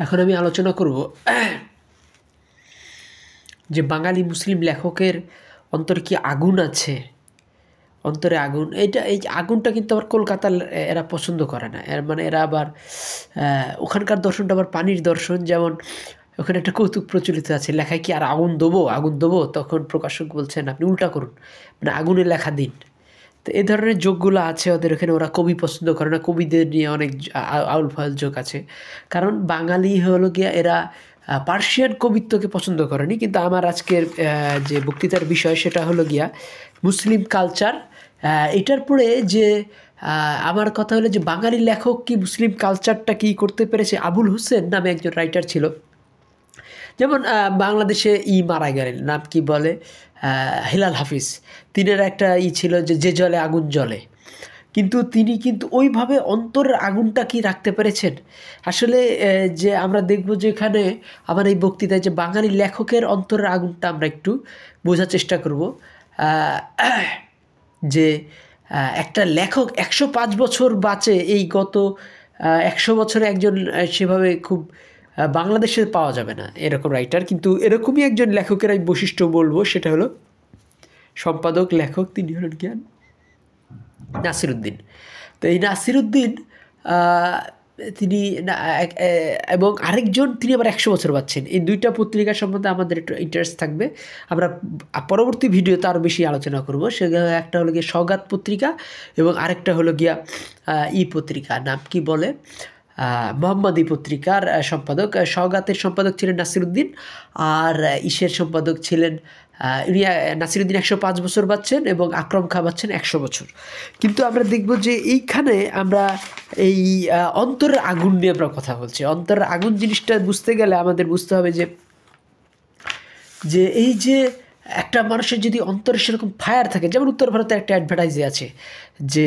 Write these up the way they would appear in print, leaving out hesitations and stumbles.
এখন আমি আলোচনা করব যে বাঙালি মুসলিম লেখকের অন্তরে কি আগুন আছে, অন্তরে আগুন। এই আগুনটা কিন্তু আবার কলকাতার এরা পছন্দ করে না। মানে এরা আবার ওখানকার দর্শনটা আবার পানির দর্শন। যেমন ওখানে একটা কৌতুক প্রচলিত আছে, লেখায় কি আর আগুন দেবো, তখন প্রকাশক বলছেন আপনি উল্টা করুন, মানে আগুনে লেখা দিন। তো এই ধরনের যোগগুলো আছে ওদের ওখানে। ওরা কবি পছন্দ করে না, কবিদের নিয়ে অনেক আউল ফাউল যোগ আছে। কারণ বাঙালি হলো গিয়া এরা পার্সিয়ান কবিত্বকে পছন্দ করেনি। কিন্তু আমার আজকের যে বক্তৃতার বিষয় সেটা হলো গিয়া মুসলিম কালচার। এটার পরে যে আমার কথা হলো যে বাঙালি লেখক কি মুসলিম কালচারটা কি করতে পেরেছে। আবুল হোসেন নামে একজন রাইটার ছিল, যেমন বাংলাদেশে মারা গেলেন, নাম কি বলে, হেলাল হাফিজ। তিনের একটা ছিল যে জলে আগুন জ্বলে, কিন্তু তিনি কিন্তু ওইভাবে অন্তরের আগুনটা কি রাখতে পেরেছেন। আসলে যে আমরা দেখব যে এখানে আমার এই বক্তৃতায় যে বাঙালি লেখকের অন্তরের আগুনটা আমরা একটু বোঝার চেষ্টা করব। যে একটা লেখক 105 বছর বাঁচে, এই গত 100 বছরে একজন সেভাবে খুব বাংলাদেশে পাওয়া যাবে না এরকম রাইটার। কিন্তু এরকমই একজন লেখকের আমি বৈশিষ্ট্য বলবো, সেটা হলো সম্পাদক লেখক, তিনি হলেন জ্ঞান নাসিরুদ্দিন। তো এই নাসিরুদ্দিন তিনি এবং আরেকজন তিনি আবার 100 বছর বাঁচছেন। এই দুইটা পত্রিকা সম্বন্ধে আমাদের একটু ইন্টারেস্ট থাকবে, আমরা পরবর্তী ভিডিওতে আরও বেশি আলোচনা করব। সেগুলো একটা হলো গিয়ে সওগাত পত্রিকা এবং আরেকটা হলো গিয়া পত্রিকা, নাম কি বলে, মোহাম্মদী পত্রিকার সম্পাদক। সওগাতের সম্পাদক ছিলেন নাসিরুদ্দিন, আর ইসের সম্পাদক ছিলেন নাসিরুদ্দিন 105 বছর বাঁচছেন এবং আকরম খাঁ বাঁচছেন 100 বছর। কিন্তু আমরা দেখব যে এইখানে আমরা এই অন্তরের আগুন নিয়ে আমরা কথা বলছি। অন্তরের আগুন জিনিসটা বুঝতে গেলে আমাদের বুঝতে হবে যে এই যে একটা মানুষের যদি অন্তরে সেরকম ফায়ার থাকে, যেমন উত্তর ভারতে একটা অ্যাডভার্টাইজে আছে যে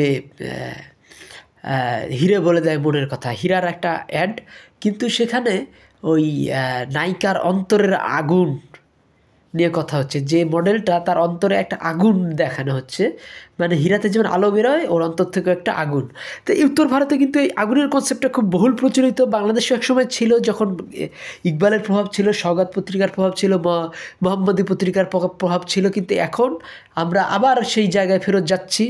হিরে বলে দেয় মনের কথা, হীরার একটা অ্যাড, কিন্তু সেখানে ওই নায়িকার অন্তরের আগুন নিয়ে কথা হচ্ছে। যে মডেলটা তার অন্তরে একটা আগুন দেখানো হচ্ছে, মানে হীরাতে যেমন আলো বেরোয় ওর অন্তর থেকে একটা আগুন। তো এই উত্তর ভারতে কিন্তু এই আগুনের কনসেপ্টটা খুব বহুল প্রচলিত। বাংলাদেশে একসময় ছিল, যখন ইকবালের প্রভাব ছিল, সওগাত পত্রিকার প্রভাব ছিল, মোহাম্মদী পত্রিকার প্রভাব ছিল। কিন্তু এখন আমরা আবার সেই জায়গায় ফেরত যাচ্ছি।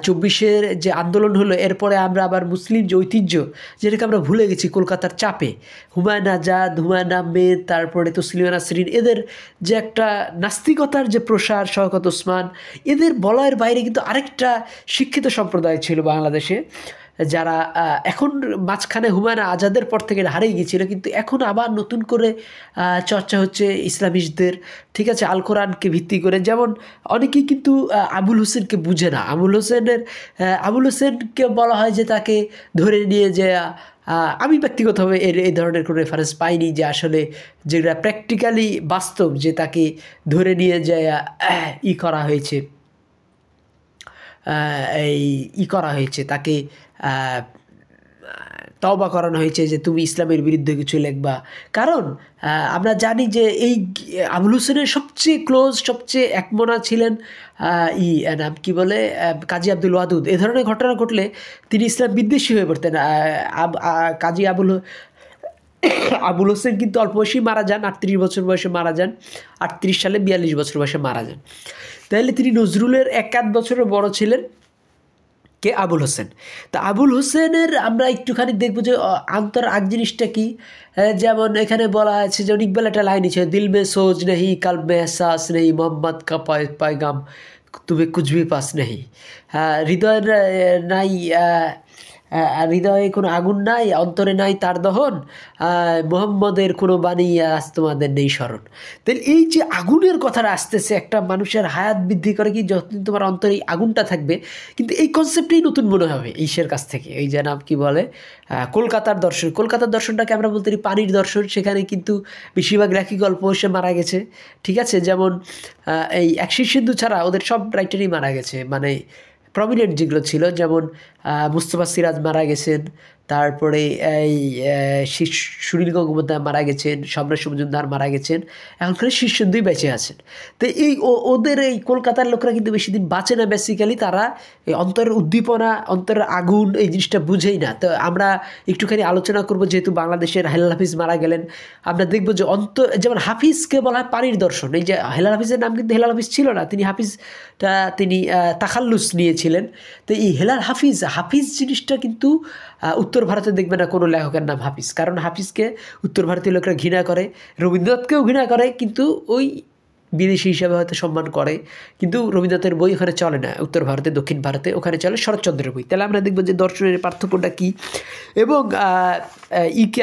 24-এর যে আন্দোলন হলো, এরপরে আমরা আবার মুসলিম যে ঐতিহ্য, যেটাকে আমরা ভুলে গেছি কলকাতার চাপে, হুমায়ুন আজাদ, হুমায়ুন আহমেদ, তারপরে তসলিমা নাসরিন, এদের যে একটা নাস্তিকতার যে প্রসার, শওকত ওসমান, এদের বলয়ের বাইরে কিন্তু আরেকটা শিক্ষিত সম্প্রদায় ছিল বাংলাদেশে, যারা এখন মাঝখানে হুমায়ুন আজাদের পর থেকে হারিয়ে গিয়েছিল, কিন্তু এখন আবার নতুন করে চর্চা হচ্ছে ইসলামিস্টদের, ঠিক আছে, আল কোরআনকে ভিত্তি করে। যেমন অনেকেই কিন্তু আবুল হোসেনকে বুঝে না। আবুল হোসেনকে বলা হয় যে তাকে ধরে নিয়ে যে আমি ব্যক্তিগতভাবে এই ধরনের কোনো রেফারেন্স পাইনি যে আসলে যেটা প্র্যাকটিক্যালি বাস্তব, যে তাকে ধরে নিয়ে যায় করা হয়েছে, তাকে তওবা করানো হয়েছে যে তুমি ইসলামের বিরুদ্ধে কিছু লিখবা। কারণ আমরা জানি যে এই আবুল হোসেনের সবচেয়ে ক্লোজ, সবচেয়ে একমনা ছিলেন নাম কি বলে, কাজী আব্দুল ওয়াদুদ। এ ধরনের ঘটনা ঘটলে তিনি ইসলাম বিদ্বেষী হয়ে পড়তেন। কাজী আবুল হোসেন কিন্তু অল্প বয়সেই মারা যান, 38 বছর বয়সে মারা যান, 38 সালে 42 বছর বয়সে মারা যান। তাহলে তিনি নজরুলের 1-1 বছরের বড় ছিলেন কে, আবুল হোসেন। তা আবুল হোসেনের আমরা একটুখানি দেখবো যে অন্তর আগ জিনিসটা কি। যেমন এখানে বলা আছে, যেমন ইকবাল একটা লাইন ছিল, দিল মে সোচ নেহি, কাল্ব মে এহসাস নেহি, মোহাম্মদ কা পায়গাম তুমি কুছ ভি পাস নেহি। হৃদয়ের নাই, হৃদয়ে কোনো আগুন নাই, অন্তরে নাই তার দহন, মোহাম্মদের কোনো বাণী আজ তোমাদের নেই স্মরণ। তাহলে এই যে আগুনের কথাটা আসতেছে, একটা মানুষের হায়াত বৃদ্ধি করে কি যতদিন তোমার অন্তরে এই আগুনটা থাকবে। কিন্তু এই কনসেপ্টটাই নতুন মনে হবে ঈশের কাছ থেকে। এই যে নাম কি বলে, কলকাতার দর্শনটাকে আমরা বলতে পারি পানির দর্শন। সেখানে কিন্তু বেশিরভাগ লেখক গল্প এসে মারা গেছে, ঠিক আছে। যেমন এই এক শীর্ষেন্দু ছাড়া ওদের সব রাইটারই মারা গেছে, মানে প্রমিনেন্ট যেগুলো ছিল। যেমন মুস্তফা সিরাজ মারা গেছেন, তারপরে এই সুনীল গঙ্গোপাধ্যায় মারা গেছেন, সম্রাট মজুমদার মারা গেছেন, এখন খালি শীর্ষেন্দুই বেঁচে আছেন। তো এই ওদের এই কলকাতার লোকরা কিন্তু বেশি দিন বাঁচে না, বেসিক্যালি তারা এই অন্তরের উদ্দীপনা, অন্তরের আগুন এই জিনিসটা বুঝেই না। তো আমরা একটুখানি আলোচনা করব, যেহেতু বাংলাদেশের হেলাল হাফিজ মারা গেলেন, আমরা দেখব যে যেমন হাফিজকে বলা হয় পানির দর্শন। এই যে হেলাল হাফিজের নাম কিন্তু হেলাল হাফিজ ছিল না, তিনি তাখাল্লুস নিয়েছিলেন। তো এই হেলাল হাফিজ জিনিসটা কিন্তু উত্তর ভারতে দেখবে না কোনো লেখকের নাম হাফিজ, কারণ হাফিজকে উত্তর ভারতীয় লোকরা ঘৃণা করে, রবীন্দ্রনাথকেও ঘৃণা করে, কিন্তু ওই বিদেশি হিসাবে হয়তো সম্মান করে, কিন্তু রবীন্দ্রনাথের বই ওখানে চলে না উত্তর ভারতে, দক্ষিণ ভারতে ওখানে চলে শরৎচন্দ্রের বই। তাহলে আমরা দেখব যে দর্শনের পার্থক্যটা কী, এবং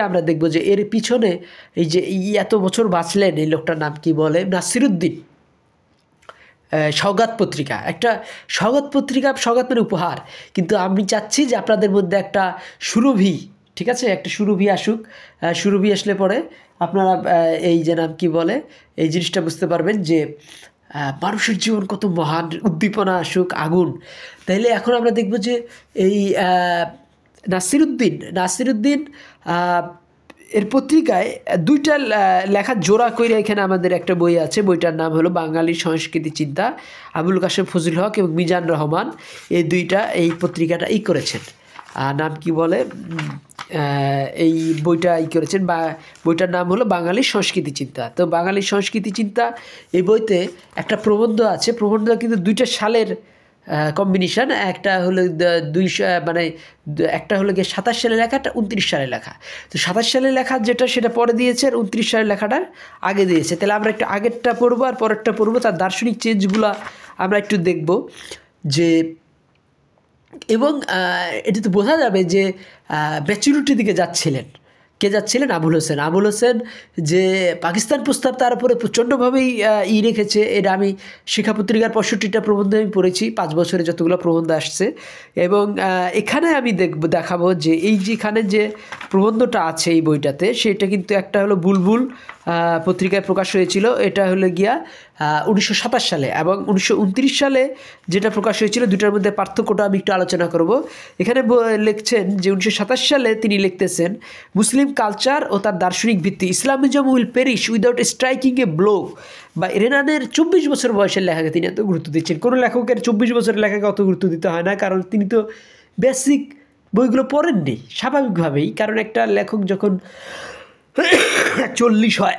আমরা দেখব যে এর পিছনে এই যে এত বছর বাঁচলেন এই লোকটার নাম কি বলে, নাসিরুদ্দিন। সওগাত পত্রিকা, একটা সওগাত পত্রিকা, সওগাত মানে উপহার, কিন্তু আমি চাচ্ছি যে আপনাদের মধ্যে একটা সুরভি, ঠিক আছে, একটা সুরভি আসুক। সুরভি আসলে পরে আপনারা এই যে নাম কি বলে এই জিনিসটা বুঝতে পারবেন যে মানুষের জীবন কত মহান, উদ্দীপনা আসুক, আগুন। তাইলে এখন আমরা দেখব যে এই নাসিরুদ্দিন এর পত্রিকায় দুইটা লেখা জোড়া করে এখানে আমাদের একটা বই আছে, বইটার নাম হলো বাঙালি সংস্কৃতি চিন্তা, আবুল কাশেম ফজলুল হক এবং মিজান রহমান এই দুইটা এই পত্রিকাটা করেছেন। নাম কি বলে এই বইটা করেছেন, বা বইটার নাম হলো বাঙালি সংস্কৃতি চিন্তা। তো বাঙালি সংস্কৃতি চিন্তা এই বইতে একটা প্রবন্ধ আছে, প্রবন্ধ কিন্তু দুইটা সালের কম্বিনেশান, একটা হলো একটা হলো গিয়ে 27 সালে লেখা, একটা 29 সালে লেখা। তো 27 সালে লেখা যেটা সেটা পরে দিয়েছে, আর 29 সালের লেখাটা আগে দিয়েছে। তাহলে আমরা একটু আগেরটা পড়বো আর পরেরটা পড়বো, তার দার্শনিক চেঞ্জগুলো আমরা একটু দেখব যে, এবং এটা তো বোঝা যাবে যে ম্যাচুরিটির দিকে যাচ্ছিলেন। কে যাচ্ছিলেন? আবুল হোসেন, যে পাকিস্তান প্রস্তাব তার উপরে প্রচণ্ডভাবেই রেখেছে। এটা আমি শিক্ষা পত্রিকার 65টা প্রবন্ধ আমি পড়েছি 5 বছরে যতগুলো প্রবন্ধ আসছে, এবং এখানে আমি দেখাবো যে এই যেখানে যে প্রবন্ধটা আছে এই বইটাতে, সেটা কিন্তু একটা হলো বুলবুল পত্রিকায় প্রকাশ হয়েছিল, এটা হলো গিয়া 1927 সালে, এবং 1929 সালে যেটা প্রকাশ হয়েছিল, দুটার মধ্যে পার্থক্যটা আমি একটু আলোচনা করব। এখানে লিখছেন যে 1927 সালে তিনি লিখতেছেন, মুসলিম কালচার ও তার দার্শনিক ভিত্তি, Islamism will perish without striking a blow. বা রেনানের 24 বছর বয়সের লেখাকে তিনি এত গুরুত্ব দিচ্ছেন। কোনো লেখকের 24 বছরের লেখাকে অত গুরুত্ব দিতে হয় না, কারণ তিনি তো বেসিক বইগুলো পড়েননি স্বাভাবিকভাবেই। কারণ একটা লেখক যখন 40 হয়,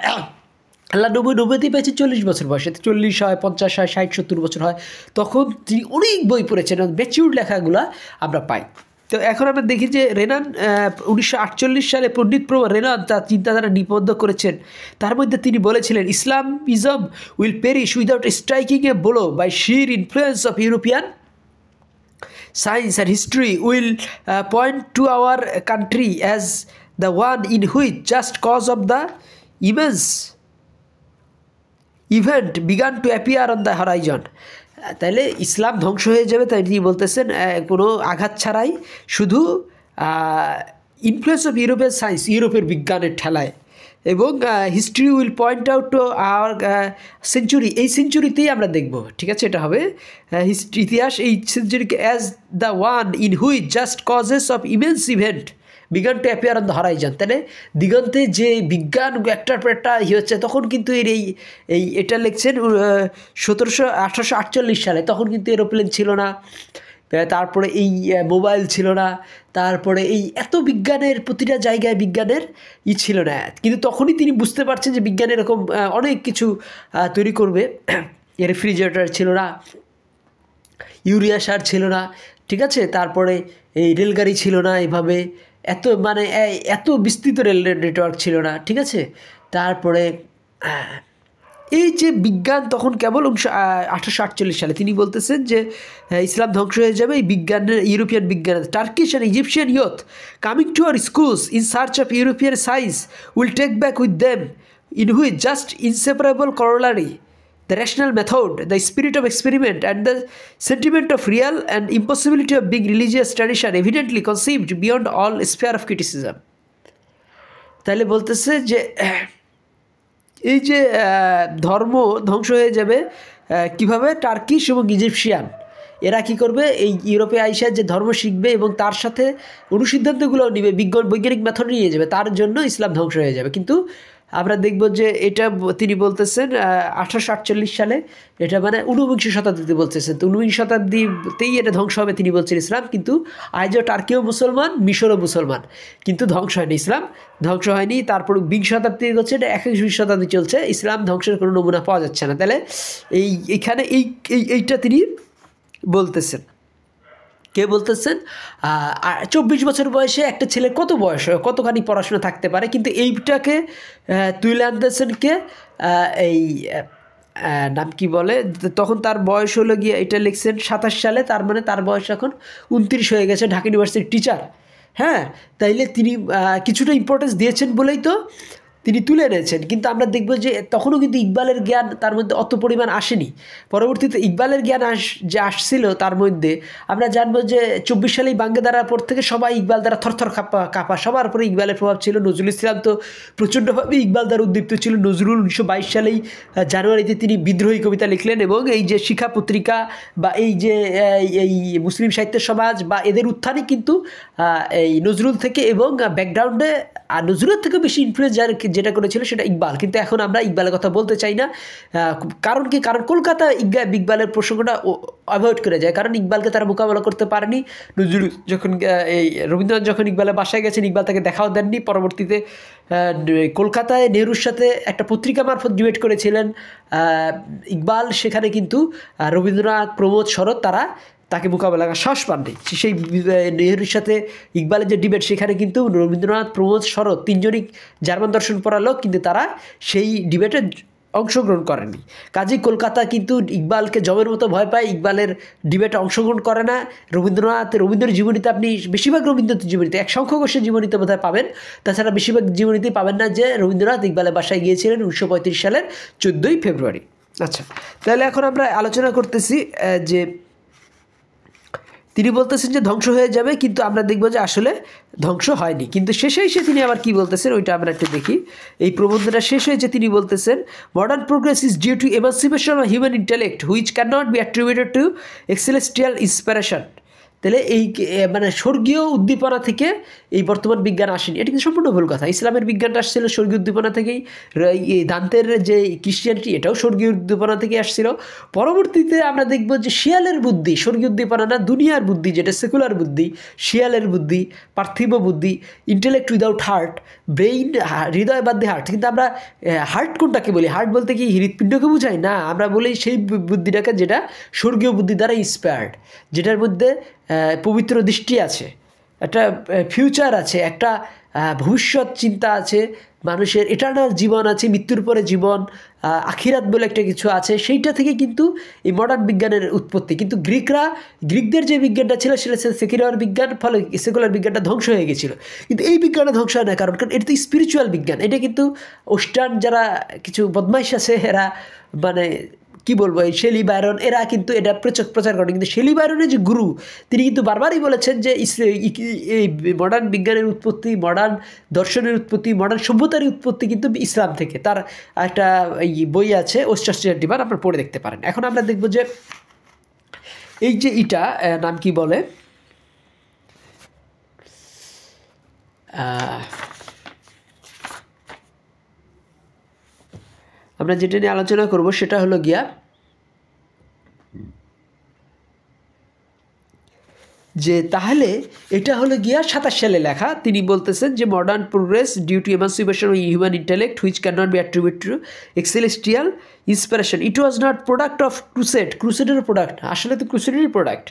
আল্লাহ 90 পেয়েছে 40 বছর বয়সে, 40 হয়, 50 হয়, 60-70 বছর হয়, তখন তিনি অনেক বই পড়েছেন, ম্যাচিউর লেখাগুলো আমরা পাই। তো এখন আমরা দেখি যে রেনান 1948 সালে পণ্ডিত রেনান তার চিন্তাধারা নিবদ্ধ করেছেন। তার মধ্যে তিনি বলেছিলেন, Islamism will perish without striking a blow by sheer influence of European science and history will point to our country as the one in which just cause of the immense event began to appear on the horizon. তাহলে ইসলাম ধ্বংস হয়ে যাবে, তাই তিনি বলতেছেন কোনো আঘাত ছাড়াই, শুধু ইনফ্লুয়েন্স অফ ইউরোপিয়ান সায়েন্স, ইউরোপের বিজ্ঞানের ঠেলায়, এবং history will point out to our century, এই সেঞ্চুরিতেই আমরা দেখব, ঠিক আছে, এটা হবে ইতিহাস, এই সেঞ্চুরিকে as the one in which just causes of immense event বিজ্ঞান to appear on the horizon. তাহলে দিগন্তে যে বিজ্ঞান একটার পর একটা হচ্ছে, তখন কিন্তু এটা লিখছেন 1848 সালে, তখন কিন্তু এরোপ্লেন ছিল না, তারপরে এই মোবাইল ছিল না, তারপরে এই এত বিজ্ঞানের প্রতিটা জায়গায় বিজ্ঞানের ছিল না, কিন্তু তখনই তিনি বুঝতে পারছেন যে বিজ্ঞান এরকম অনেক কিছু তৈরি করবে। রেফ্রিজারেটর ছিল না, ইউরিয়া সার ছিল না, ঠিক আছে, তারপরে এই রেলগাড়ি ছিল না, এইভাবে এত বিস্তৃত রেল নেটওয়ার্ক ছিল না, ঠিক আছে। তারপরে এই যে বিজ্ঞান তখন কেবল 1848 সালে তিনি বলতেছেন যে ইসলাম ধ্বংস হয়ে যাবে এই বিজ্ঞানের, ইউরোপিয়ান বিজ্ঞানের। Turkish and Egyptian youth coming to our schools in search of European science will take back with them in which just inseparable corollary the rational method, the spirit of experiment, and the sentiment of real and impossibility of being religious tradition evidently conceived beyond all sphere of criticism. তাহলে বলতেছে যে এই যে ধর্ম ধ্বংস হয়ে যাবে কিভাবে, টার্কিশ এবং ইজিপশিয়ান এরা কি করবে, এই ইউরোপে আইসা যে ধর্ম শিখবে এবং তার সাথে অনুসিদ্ধান্তগুলো নিবে, বৈজ্ঞানিক মেথড নিয়ে যাবে, তার জন্য ইসলাম ধ্বংস হয়ে যাবে। কিন্তু আমরা দেখব যে এটা তিনি বলতেছেন 1848 সালে, এটা মানে ঊনবিংশ শতাব্দীতে বলতেছেন। তো ঊনবিংশ শতাব্দীতেই এটা ধ্বংস হবে তিনি বলছেন ইসলাম। কিন্তু আজও টার্কিও মুসলমান, মিশরও মুসলমান, কিন্তু ধ্বংস হয়নি, ইসলাম ধ্বংস হয়নি। তারপর বিংশ শতাব্দী হচ্ছে, এটা 21 শতাব্দী চলছে, ইসলাম ধ্বংসের কোনো নমুনা পাওয়া যাচ্ছে না। তাহলে এইখানে এইটা তিনি বলতেছেন। কে বলতেছেন? 24 বছর বয়সে একটা ছেলে কতখানি পড়াশোনা থাকতে পারে, কিন্তু এইটাকে তুলে আনতেছেন কে, এই নাম কি বলে, তখন তার বয়স হলো গিয়ে, এটা লিখছেন 27 সালে, তার মানে তার বয়স এখন 29 হয়ে গেছে, ঢাকা ইউনিভার্সিটির টিচার। হ্যাঁ, তাইলে তিনি কিছুটা ইম্পর্টেন্স দিয়েছেন বলেই তো তিনি তুলে এনেছেন। কিন্তু আমরা দেখব যে তখনও কিন্তু ইকবালের জ্ঞান তার মধ্যে অত পরিমাণ আসেনি। পরবর্তীতে ইকবালের জ্ঞান যে আসছিল তার মধ্যে, আমরা জানবো যে 24 সালেই বাঙ্গে দাঁড়ার পর থেকে সবাই ইকবাল দ্বারা থরথর কাঁপা, সবার উপরে ইকবালের প্রভাব ছিল। নজরুল ইসলাম তো প্রচণ্ডভাবে ইকবাল দ্বারা উদ্দীপ্ত ছিল। নজরুল 1922 সালেই জানুয়ারিতে তিনি বিদ্রোহী কবিতা লিখলেন, এবং এই যে শিক্ষা পত্রিকা বা এই যে এই মুসলিম সাহিত্য সমাজ বা এদের উত্থানই কিন্তু এই নজরুল থেকে, এবং ব্যাকগ্রাউন্ডে নজরুলের থেকে বেশি ইনফ্লুয়েন্স যেটা করেছিল সেটা ইকবাল। কিন্তু এখন আমরা ইকবালের কথা বলতে চাই না। কারণ কি? কারণ কলকাতা ইকবালের প্রসঙ্গটা অ্যাভয়েড করে যায়, কারণ ইকবালকে তারা মোকাবেলা করতে পারেনি। নজরুল যখন এই রবীন্দ্রনাথ যখন ইকবালের বাসায় গেছেন, ইকবাল তাকে দেখাও দেননি। পরবর্তীতে কলকাতায় নেহরুর সাথে একটা পত্রিকা মারফত ডিবেট করেছিলেন ইকবাল, সেখানে কিন্তু রবীন্দ্রনাথ, প্রমোদ, শরৎ তারা তাকে মোকাবেলা করার সাহস পাননি। সেই নেহরুর সাথে ইকবালের যে ডিবেট, সেখানে কিন্তু রবীন্দ্রনাথ, প্রমোদ, শরৎ তিনজনই জার্মান দর্শন পড়া লোক, কিন্তু তারা সেই ডিবেটে অংশগ্রহণ করেনি। কাজেই কলকাতা কিন্তু ইকবালকে জমের মতো ভয় পায়, ইকবালের ডিবেটে অংশগ্রহণ করে না। রবীন্দ্রের জীবনীতে আপনি বেশিরভাগ রবীন্দ্রনাথ জীবনীতে, এক সংখ্যক জীবনীতে বোধহয় পাবেন, তাছাড়া বেশিরভাগ জীবনীতেই পাবেন না যে রবীন্দ্রনাথ ইকবালের বাসায় গিয়েছিলেন 1935 সালের 14ই ফেব্রুয়ারি। আচ্ছা, তাহলে এখন আমরা আলোচনা করতেছি যে তিনি বলতেছেন যে ধ্বংস হয়ে যাবে, কিন্তু আমরা দেখব যে আসলে ধ্বংস হয়নি। কিন্তু শেষে এসে তিনি আবার কি বলতেছেন ওইটা আমরা একটু দেখি। এই প্রবন্ধটা শেষ হয়েছে, তিনি বলতেছেন modern progress is due to emancipation of human intellect which can not be attributed to a celestial inspiration. তাহলে এই মানে স্বর্গীয় উদ্দীপনা থেকে এই বর্তমান বিজ্ঞান আসেনি, এটা কিন্তু সম্পূর্ণ ভুল কথা। ইসলামের বিজ্ঞানটা আসছিল স্বর্গীয় উদ্দীপনা থেকেই। এই দান্তের যে ক্রিশ্চিয়ানিটি, এটাও স্বর্গীয় উদ্দীপনা থেকে আসছিল। পরবর্তীতে আমরা দেখব যে শিয়ালের বুদ্ধি, স্বর্গীয় উদ্দীপনা না, দুনিয়ার বুদ্ধি, যেটা সেকুলার বুদ্ধি, শিয়ালের বুদ্ধি, পার্থিব বুদ্ধি, ইন্টেলেক্ট উইদাউট হার্ট, ব্রেইন, হৃদয় বাদ দিয়ে হার্ট। কিন্তু আমরা হার্ট কোনটাকে বলি? হার্ট বলতে কি হৃৎপিণ্ডকে বোঝাই না, আমরা বলি সেই বুদ্ধিটাকে যেটা স্বর্গীয় বুদ্ধি দ্বারা ইন্সপায়ার্ড, যেটার মধ্যে পবিত্র দৃষ্টি আছে, একটা ফিউচার আছে, একটা ভবিষ্যৎ চিন্তা আছে, মানুষের এটার্নাল জীবন আছে, মৃত্যুর পরে জীবন, আখিরাত বলে একটা কিছু আছে। সেইটা থেকে কিন্তু এই মডার্ন বিজ্ঞানের উৎপত্তি। কিন্তু গ্রিকদের যে বিজ্ঞানটা ছিল সেটা সেকুলার বিজ্ঞান, ফলে সেকুলার বিজ্ঞানটা ধ্বংস হয়ে গেছিলো। কিন্তু এই বিজ্ঞানটা ধ্বংস হয় না, কারণ এটা তো স্পিরিচুয়াল বিজ্ঞান। এটা কিন্তু ওয়েস্টার্ন যারা কিছু বদমাইশ আছে, এরা মানে কি বলবো, এই শেলি বাইরন, এরা কিন্তু এটা প্রচার করে। কিন্তু শেলি বাইরনের যে গুরু, তিনি কিন্তু বারবারই বলেছেন যে এই মডার্ন বিজ্ঞানের উৎপত্তি, মডার্ন দর্শনের উৎপত্তি, মডার্ন সভ্যতার উৎপত্তি কিন্তু ইসলাম থেকে। তার একটা এই বই আছে ওস্টাস্টিয়ার ডিভান, আপনারা পড়ে দেখতে পারেন। এখন আমরা দেখব যে এই যে এটা নাম কি বলে, আমরা যেটা নিয়ে আলোচনা করব সেটা হলো গিয়া যে তাহলে এটা হলো গিয়া 27 সালে লেখা। তিনি বলতেছেন যে modern progress due to emancipation of human intellect which can not be attributed to a celestial inspiration, it was not product of ক্রুসেডের প্রোডাক্ট। আসলে তো ক্রুসেডেরই প্রোডাক্ট,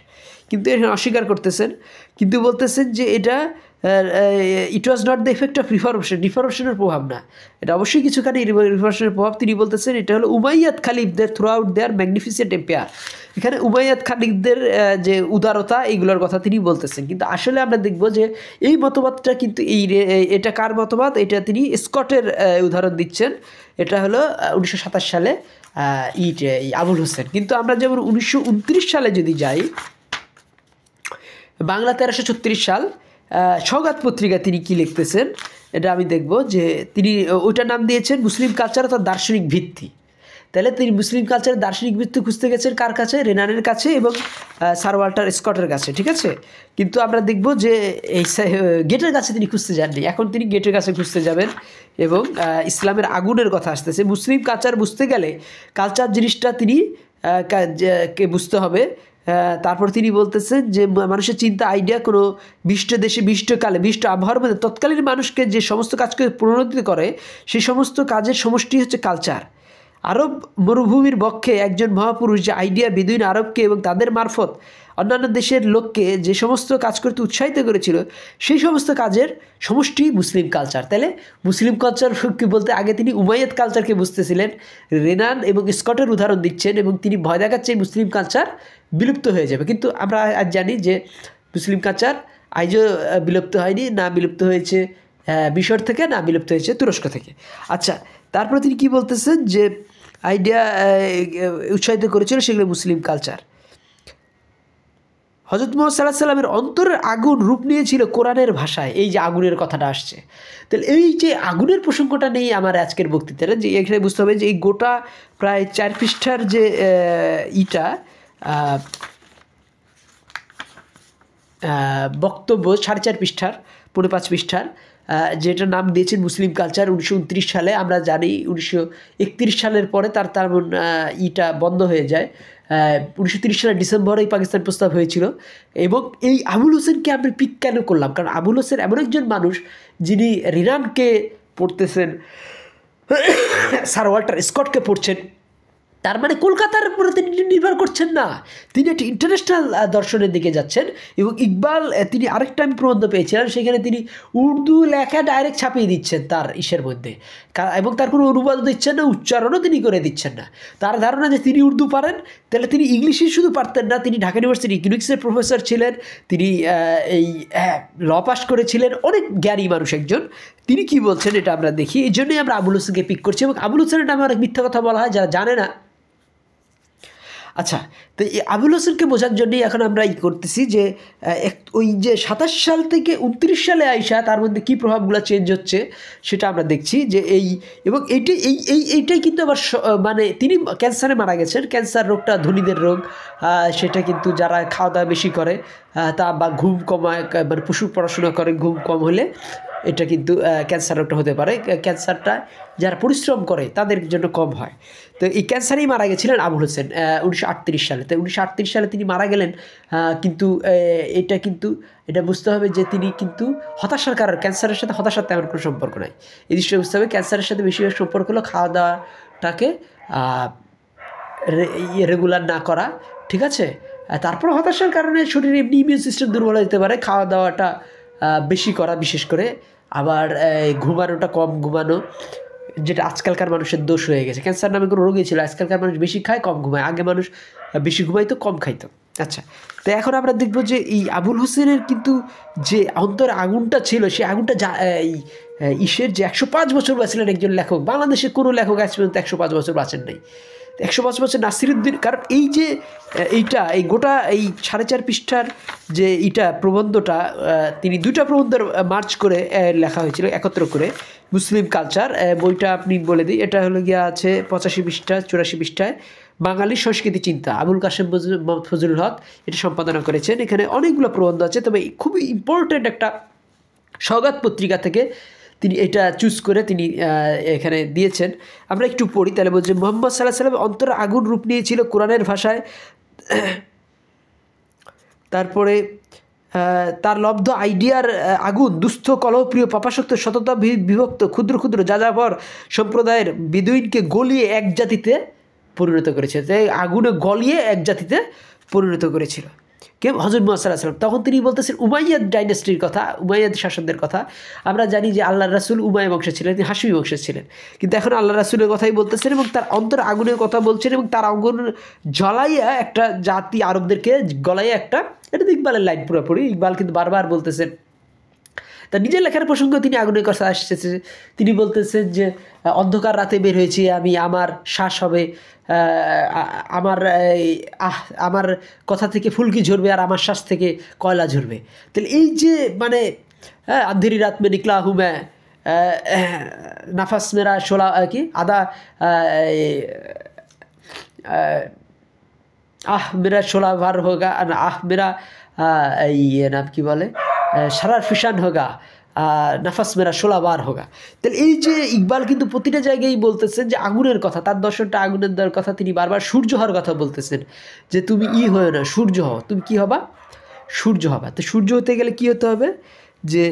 কিন্তু এটা অস্বীকার করতেছেন। কিন্তু বলতেছেন যে এটা it was not the effect of রিফরমেশনের প্রভাব না, এটা অবশ্যই কিছুখানি রিফরমেশনের প্রভাব। তিনি বলতেছেন এটা হলো উমাইয়াদ খালিফদের throughout their magnificent empire. এখানে উমাইয়াদ খালিফদের যে উদারতা, এইগুলোর কথা তিনি বলতেছেন। কিন্তু আসলে আমরা দেখব যে এই মতবাদটা কিন্তু এটা কার মতবাদ? এটা তিনি স্কটের উদাহরণ দিচ্ছেন। এটা হলো 1927 সালে আবুল হোসেন। কিন্তু আমরা যেমন 1929 সালে যদি যাই, বাংলা 1336 সাল, সওগাত পত্রিকা তিনি কি লিখতেছেন এটা আমি দেখব যে তিনি ওইটার নাম দিয়েছেন মুসলিম কালচার অর্থাৎ দার্শনিক ভিত্তি। তাহলে তিনি মুসলিম কালচারের দার্শনিক ভিত্তি খুঁজতে গেছেন কার কাছে? রেনানের কাছে এবং স্যার ওয়াল্টার স্কটের কাছে, ঠিক আছে। কিন্তু আমরা দেখব যে এই গেটের কাছে তিনি খুঁজতে যাননি, এখন তিনি গেটের কাছে খুঁজতে যাবেন। এবং ইসলামের আগুনের কথা আসতেছে। মুসলিম কালচার বুঝতে গেলে কালচার জিনিসটা তিনি কে বুঝতে হবে। তারপর তিনি বলতেছেন যে মানুষের চিন্তা আইডিয়া কোনো বিষ্ট দেশে বিষ্টকালে বিষ্ট আবহাওয়ার মধ্যে তৎকালীন মানুষকে যে সমস্ত কাজকে পুনরুদ্ধিত করে সেই সমস্ত কাজের সমষ্টি হচ্ছে কালচার। আরব মরুভূমির বক্ষে একজন মহাপুরুষ যে আইডিয়া বেদুইন আরবকে এবং তাদের মারফত অন্যান্য দেশের লোককে যে সমস্ত কাজ করতে উৎসাহিত করেছিল সেই সমস্ত কাজের সমষ্টি মুসলিম কালচার। তাহলে মুসলিম কালচার কি বলতে আগে তিনি উমাইয়াদ কালচারকে বুঝতেছিলেন, রেনান এবং স্কটের উদাহরণ দিচ্ছেন এবং তিনি ভয় দেখাচ্ছেন মুসলিম কালচার বিলুপ্ত হয়ে যাবে। কিন্তু আমরা আজ জানি যে মুসলিম কালচার আজও বিলুপ্ত হয়নি, না বিলুপ্ত হয়েছে মিশর থেকে, না বিলুপ্ত হয়েছে তুরস্ক থেকে। আচ্ছা, তারপরে তিনি কি বলতেছেন যে আইডিয়া উৎসাহিত করেছিল সেগুলো মুসলিম কালচার। হজরত মুহাম্মদ সাল্লাল্লাহু আলাইহি সাল্লামের অন্তরের আগুন রূপ নিয়েছিল কোরআনের ভাষায়। এই যে আগুনের কথাটা আসছে, তাহলে এই যে আগুনের প্রসঙ্গটা নেই আমার আজকের বক্তৃতাটা, যে এখানে বুঝতে হবে যে এই গোটা প্রায় 4 পৃষ্ঠার যে বক্তব্য 4.5 পৃষ্ঠার 5.5 পৃষ্ঠার যেটার নাম দিয়েছেন মুসলিম কালচার 1929 সালে। আমরা জানি 1931 সালের পরে তার বন্ধ হয়ে যায়। 1930 সালের ডিসেম্বরেই পাকিস্তান প্রস্তাব হয়েছিল। এবং এই আবুল হোসেনকে আমি পিক কেন করলাম? কারণ আবুল হোসেন এমন একজন মানুষ যিনি রিনানকে পড়তেছেন, স্যার ওয়াল্টার স্কটকে পড়ছেন। তার মানে কলকাতার উপরে তিনি নির্ভর করছেন না, তিনি একটি ইন্টারন্যাশনাল দর্শনের দিকে যাচ্ছেন। এবং ইকবাল তিনি আরেকটা আমি প্রবন্ধ পেয়েছিলাম, সেখানে তিনি উর্দু লেখা ডাইরেক্ট ছাপিয়ে দিচ্ছেন তার ইসের মধ্যে, এবং তার কোনো অনুবাদও দিচ্ছেন না, উচ্চারণও তিনি করে দিচ্ছেন না। তার ধারণা যে তিনি উর্দু পারেন, তাহলে তিনি ইংলিশই শুধু পারতেন না, তিনি ঢাকা ইউনিভার্সিটি ইকোনমিক্সের প্রফেসর ছিলেন, তিনি এই ল পাস করেছিলেন, অনেক জ্ঞানী মানুষ একজন। তিনি কি বলছেন এটা আমরা দেখি। এই জন্যই আমরা আবুল হোসেনকে পিক করছি। এবং আবুল হোসেনের নামে অনেক মিথ্যা কথা বলা হয় যারা জানে না। আচ্ছা, তো এই আবুল হোসেনকে বোঝার জন্যই এখন আমরা করতেছি যে ওই যে 27 সাল থেকে 29 সালে আইসা তার মধ্যে কী প্রভাবগুলো চেঞ্জ হচ্ছে সেটা আমরা দেখছি। যে এবং এইটাই কিন্তু আবার মানে তিনি ক্যান্সারে মারা গেছেন। ক্যান্সার রোগটা ধনীদের রোগ, সেটা কিন্তু যারা খাওয়া দাওয়া বেশি করে তা বা ঘুম কমায়, মানে প্রচুর পড়াশোনা করে, ঘুম কম হলে এটা কিন্তু ক্যান্সার রোগটা হতে পারে। ক্যান্সারটা যারা পরিশ্রম করে তাদের জন্য কম হয়। তো এই ক্যান্সারেই মারা গেছিলেন আবুল হোসেন 1938 সালে। তো 1938 সালে তিনি মারা গেলেন। কিন্তু এটা বুঝতে হবে যে তিনি কিন্তু হতাশার কারণ, ক্যান্সারের সাথে হতাশার তেমন কোনো সম্পর্ক নাই। এই জিনিসটা বুঝতে হবে। ক্যান্সারের সাথে বেশিরভাগ সম্পর্ক হলো খাওয়া দাওয়াটাকে রেগুলার না করা, ঠিক আছে। তারপর হতাশার কারণে শরীরে এমনি ইমিউন সিস্টেম দুর্বল হতে পারে, খাওয়া দাওয়াটা বেশি করা বিশেষ করে, আবার ঘুমানোটা কম ঘুমানো, যেটা আজকালকার মানুষের দোষ হয়ে গেছে। ক্যান্সার নামে কোনো রোগই ছিল, আজকালকার মানুষ বেশি খায় কম ঘুমায়, আগে মানুষ বেশি ঘুমাইতো কম খাইতো। আচ্ছা, তো এখন আমরা দেখবো যে এই আবুল হোসেনের কিন্তু যে অন্তর আগুনটা ছিল, সেই আগুনটা ইসের যে 105 বছর বাঁচলেন একজন লেখক। বাংলাদেশের কোনো লেখক আজ পর্যন্ত 105 বছর বাঁচেন নাই। 105 বছর নাসিরুদ্দিন, কারণ এই যে এই গোটা এই 4.5 পৃষ্ঠার যে প্রবন্ধটা তিনি 2টা প্রবন্ধের মার্চ করে লেখা হয়েছিল একত্র করে, মুসলিম কালচার বইটা আপনি বলে দিই। এটা হলো গিয়া আছে 85 পৃষ্ঠা 84 পৃষ্ঠায়, বাঙালি সংস্কৃতি চিন্তা, আবুল কাশেম ফজলুল হক এটা সম্পাদনা করেছেন। এখানে অনেকগুলো প্রবন্ধ আছে, তবে খুবই ইম্পর্টেন্ট একটা সওগাত পত্রিকা থেকে তিনি এটা চুজ করে তিনি এখানে দিয়েছেন। আমরা একটু পড়ি, তাহলে বলছে মুহাম্মদ সাল্লাল্লাহু আলাইহি ওয়াসাল্লাম অন্তর আগুন রূপ নিয়েছিল কোরআনের ভাষায়। তারপরে তার লব্ধ আইডিয়ার আগুন দুস্থ কলহপ্রিয় পাপাসক্ত শততা বিভক্ত ক্ষুদ্র ক্ষুদ্র যাযাবর সম্প্রদায়ের বেদুইনকে গলিয়ে এক জাতিতে পরিণত করেছে। তাই আগুনে গলিয়ে এক জাতিতে পরিণত করেছিল কে? হযরত মুহাম্মদ সাল্লাল্লাহু আলাইহি ওয়াসাল্লাম। তখন তিনি বলতেছেন উমাইয়াদ ডাইনেস্টির কথা, উমাইয়াদ শাসকদের কথা। আমরা জানি যে আল্লাহর রাসূল উমাইয়া বংশের ছিলেন, তিনি হাশমি বংশের ছিলেন, কিন্তু এখন আল্লাহর রাসূলের কথাই বলতেছেন এবং তার অন্তর আগুনের কথা বলছেন এবং তার আগুন জ্বলাইয়া একটা জাতি আরবদেরকে গলাইয়া একটা, এটা তো ইকবালের লাইন পুরোপুরি। ইকবাল কিন্তু বারবার বলতেছেন, তার নিজের লেখার প্রসঙ্গে তিনি আগুনের কথা আসতেছে। তিনি বলতেছেন যে অন্ধকার রাতে বের হয়েছি আমি, আমার শ্বাস হবে, আমার কথা থেকে ফুলকি ঝরবে আর আমার শ্বাস থেকে কয়লা ঝরবে। তাহলে এই যে মানে আন্ধেরি রাত মে নিকলা হুঁ मैं নাফাস মেরা শোলা কি আদা আহ মেরা শোলা ভার হোগা, আহ মেরা এই নাম কি বলে সারার ফিশান হোগা, নাফাস মেরা শোলা বার হোগা। তাহলে এই যে ইকবাল কিন্তু প্রতিটা জায়গায় বলতেছেন যে আগুনের কথা, তার দর্শনটা আগুনের দেওয়ার কথা, তিনি বারবার সূর্য হওয়ার কথা বলতেছেন যে তুমি হয়ে না, সূর্য হও, তুমি কি হবা, সূর্য হবা। তো সূর্য হতে গেলে কি হতে হবে, যে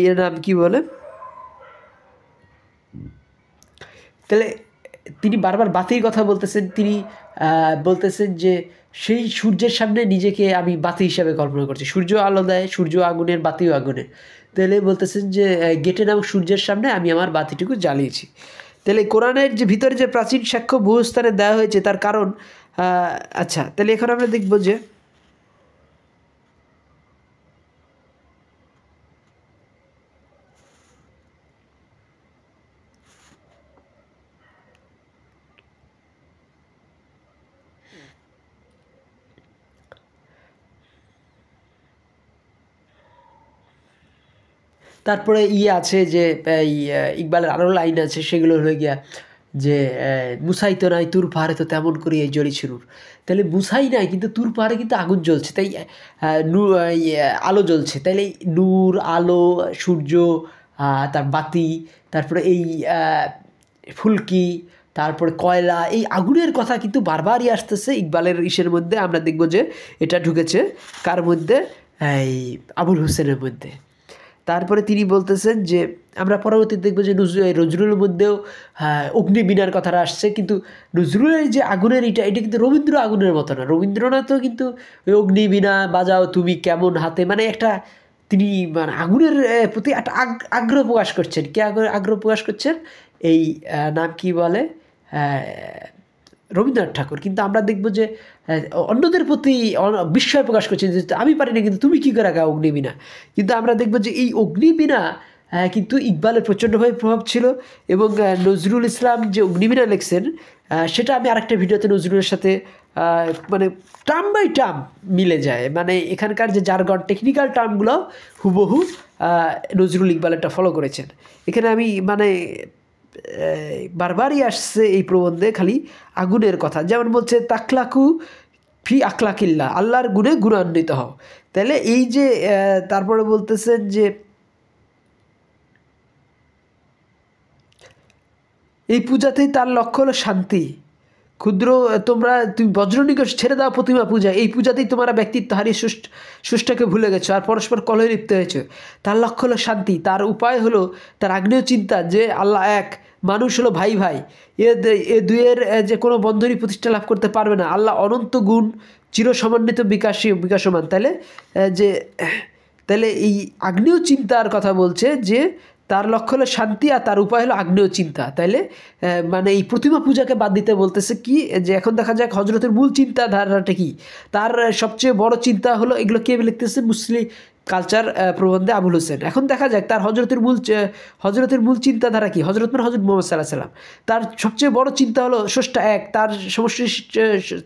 এর নাম কি বলে, তাহলে তিনি বারবার বাতির কথা বলতেছেন, তিনি বলতেছেন যে সেই সূর্যের সামনে নিজেকে আমি বাতি হিসাবে কল্পনা করছি, সূর্য আলো দেয়, সূর্য আগুনের, বাতিও আগুনের। তাহলে বলতেছেন যে গেটে নামক সূর্যের সামনে আমি আমার বাতিটুকু জ্বালিয়েছি। তাহলে কোরআনের যে ভিতরে যে প্রাচীন সাক্ষ্য বহুস্থানে দেওয়া হয়েছে তার কারণ, আচ্ছা তাহলে এখন আমরা দেখব যে তারপরে আছে যে এই ইকবালের আরও লাইন আছে, সেগুলো হয়ে গিয়া যে মুসাই তো নাই তুর পাহাড়ে তো তেমন করি এই জ্বলি শুরুর। তাহলে মুসাই নাই কিন্তু তুর পাহাড়ে কিন্তু আগুন জ্বলছে, তাই আলো জ্বলছে, তাইলে নূর, আলো, সূর্য, তার বাতি, তারপরে এই ফুলকি, তারপরে কয়লা, এই আগুনের কথা কিন্তু বারবারই আসতেছে ইকবালের ইসের মধ্যে। আমরা দেখব যে এটা ঢুকেছে কার মধ্যে, এই আবুল হোসেনের মধ্যে। তারপরে তিনি বলতেছেন যে আমরা পরবর্তীতে দেখব যে নজরুলের মধ্যেও অগ্নিবীণার কথাটা আসছে, কিন্তু নজরুলের যে আগুনের এটা কিন্তু রবীন্দ্র আগুনের মতো না। রবীন্দ্রনাথও কিন্তু ওই অগ্নিবীণা বাজাও তুমি কেমন হাতে, মানে একটা তিনি মানে আগুনের প্রতি একটা আগ্রহ প্রকাশ করছেন। কে আগ্রহ প্রকাশ করছেন, এই নাম কি বলে রবীন্দ্রনাথ ঠাকুর। কিন্তু আমরা দেখব যে অন্যদের প্রতি বিস্ময় প্রকাশ করছেন যে আমি পারি না, কিন্তু তুমি কী করে গা অগ্নিবীণা। কিন্তু আমরা দেখব যে এই অগ্নিবীণা কিন্তু ইকবালের প্রচণ্ডভাবে প্রভাব ছিল। এবং নজরুল ইসলাম যে অগ্নিবীণা লিখছেন সেটা আমি আরেকটা ভিডিওতে নজরুলের সাথে মানে টার্ম বাই টার্ম মিলে যায়, মানে এখানকার যে জার্গন টেকনিক্যাল টার্মগুলো হুবহু নজরুল ইকবালেরটা ফলো করেছেন। এখানে আমি মানে বারবারই আসছে এই প্রবন্ধে খালি আগুনের কথা, যেমন বলছে তাকলাকু ফি আখলাকিল্লা, আল্লাহর গুণে গুণান্বিত হও। তাহলে এই যে তারপরে বলতেছেন যে এই পূজাতেই তার লক্ষ্য হলো শান্তি, ক্ষুদ্র তুমি বজ্রনিকট ছেড়ে দাও প্রতিমা পূজা, এই পূজাতেই তোমরা ব্যক্তিত্ব হারিয়ে সুষ্টাকে ভুলে গেছো আর পরস্পর কলহে লিপ্ত হয়েছে। তার লক্ষ্য হলো শান্তি, তার উপায় হলো তার আগ্নেয় চিন্তা যে আল্লাহ এক, মানুষ হলো ভাই ভাই, এ দুয়ের যে কোনো বন্ধনই প্রতিষ্ঠা লাভ করতে পারবে না। আল্লাহ অনন্ত গুণ, চিরসমন্বিত বিকাশমান। তাহলে এই আগ্নেয় চিন্তার কথা বলছে যে তার লক্ষ্য হলো শান্তি আর তার উপায় হলো আগ্নেয় চিন্তা। তাইলে মানে এই প্রতিমা পূজাকে বাদ দিতে বলতেছে কি, যে এখন দেখা যাক হজরতের মূল চিন্তাধারাটা কি। তার সবচেয়ে বড় চিন্তা হলো, এগুলো কে লিখতেছে, মুসলিম কালচার প্রবন্ধে আবুল হোসেন। এখন দেখা যাক তার হজরতের মূল চিন্তাধারা কি। হজরত মানে হজরত মুহাম্মদ সাল্লাল্লাহু আলাইহি ওয়াসাল্লাম, তার সবচেয়ে বড় চিন্তা হলো স্রষ্টা এক,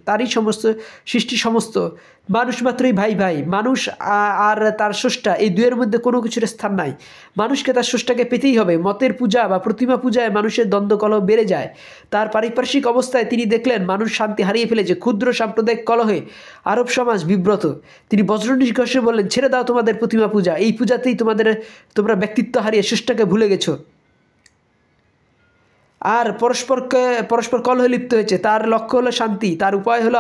তারই সমস্ত সৃষ্টি, সমস্ত মানুষ মাত্রই ভাই ভাই, মানুষ আর তার স্রষ্টা এই দুয়ের মধ্যে কোনো কিছুর স্থান নাই। মানুষকে তার স্রষ্টাকে পেতেই হবে। মতের পূজা বা প্রতিমা পূজায় মানুষের দ্বন্দ্ব-কলহ বেড়ে যায়। তার পারিপার্শ্বিক অবস্থায় তিনি দেখলেন মানুষ শান্তি হারিয়ে ফেলেছে, ক্ষুদ্র সাম্প্রদায়িক কলহে আরব সমাজ বিব্রত। তিনি বজ্রনিকর্ষে বললেন, ছেড়ে দাও তোমাদের প্রতিমা পূজা, এই পূজাতেই তোমরা ব্যক্তিত্ব হারিয়ে স্রষ্টাকে ভুলে গেছো আর পরস্পর কলহে লিপ্ত হয়েছে। তার লক্ষ্য হলো শান্তি, তার উপায় হলো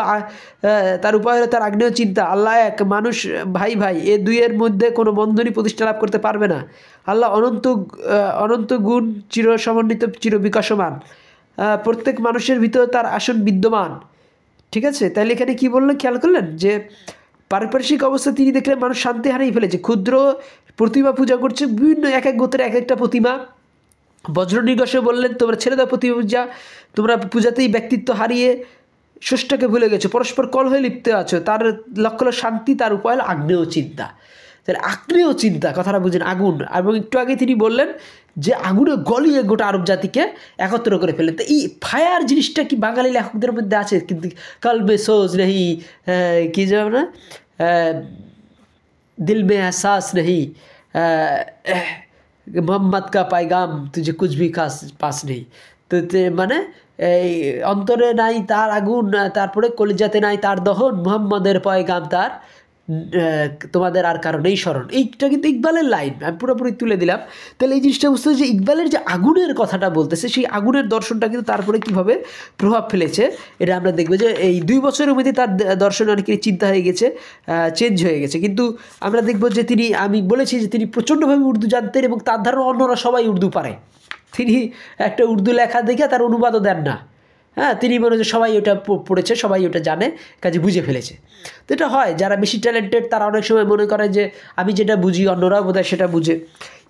তার আগ্নেয় চিন্তা। আল্লাহ এক, মানুষ ভাই ভাই, এ দুইয়ের মধ্যে কোনো বন্ধনই প্রতিষ্ঠা লাভ করতে পারবে না। আল্লাহ অনন্ত গুণ, চিরসমন্বিত, চিরবিকাশমান, প্রত্যেক মানুষের ভিতর তার আসন বিদ্যমান। ঠিক আছে, তাইলে এখানে কি বললেন খেয়াল করলেন, যে পারিপার্শ্বিক অবস্থা তিনি দেখলেন মানুষ শান্তি হারিয়ে ফেলেছে, ক্ষুদ্র প্রতিমা পূজা করছে, বিভিন্ন এক এক গোত্রের এক একটা প্রতিমা। বজ্রনিকর্ষে বললেন, তোমরা ছেড়ে দাও প্রতিমা পূজা, তোমরা পূজাতেই ব্যক্তিত্ব হারিয়ে স্রষ্টাকে ভুলে গেছো, পরস্পর কলহে লিপ্ত আছো। তার লক্ষ্য হলো শান্তি, তার উপায় হলো আগ্নেয় চিন্তা। তাহলে আগ্নেয় চিন্তা কথাটা বুঝেন, আগুন। এবং একটু আগে তিনি বললেন যে আগুনে গলিয়ে গোটা আরব জাতিকে একত্র করে ফেলেন। তো এই ফায়ার জিনিসটা কি বাঙালি লেখকদের মধ্যে আছে, কিন্তু কলবে সোজ নেই, কি যাবে না, দিল মে এহসাস নেই, মোহাম্মদ কা পায়গাম তুঝে কুছ ভি পাস নেই। তো মানে এই অন্তরে নাই তার আগুন, তারপরে কলিজাতে নাই তার দহন, মুহাম্মদের পয়গাম তার তোমাদের আর কারণেই স্মরণ। এইটা কিন্তু ইকবালের লাইন, আমি পুরোপুরি তুলে দিলাম। তাহলে এই জিনিসটা বুঝতে হবে যে ইকবালের যে আগুনের কথাটা বলতেছে, সেই আগুনের দর্শনটা কিন্তু তারপরে কীভাবে প্রভাব ফেলেছে এটা আমরা দেখবো যে এই 2 বছরের মধ্যে তার দর্শন অনেকেরই চিন্তা হয়ে গেছে, চেঞ্জ হয়ে গেছে। কিন্তু আমরা দেখব যে তিনি, আমি বলেছি যে তিনি প্রচণ্ডভাবে উর্দু জানতেন এবং তার ধারণা অন্যরা সবাই উর্দু পারে। তিনি একটা উর্দু লেখা দেখে তার অনুবাদও দেন না, হ্যাঁ, তিনি মনে যে সবাই ওটা পড়েছে, সবাই ওটা জানে, কাজে বুঝে ফেলেছে। তো এটা হয়, যারা বেশি ট্যালেন্টেড তারা অনেক সময় মনে করে যে আমি যেটা বুঝি অন্যরাও বোধহয় সেটা বুঝে।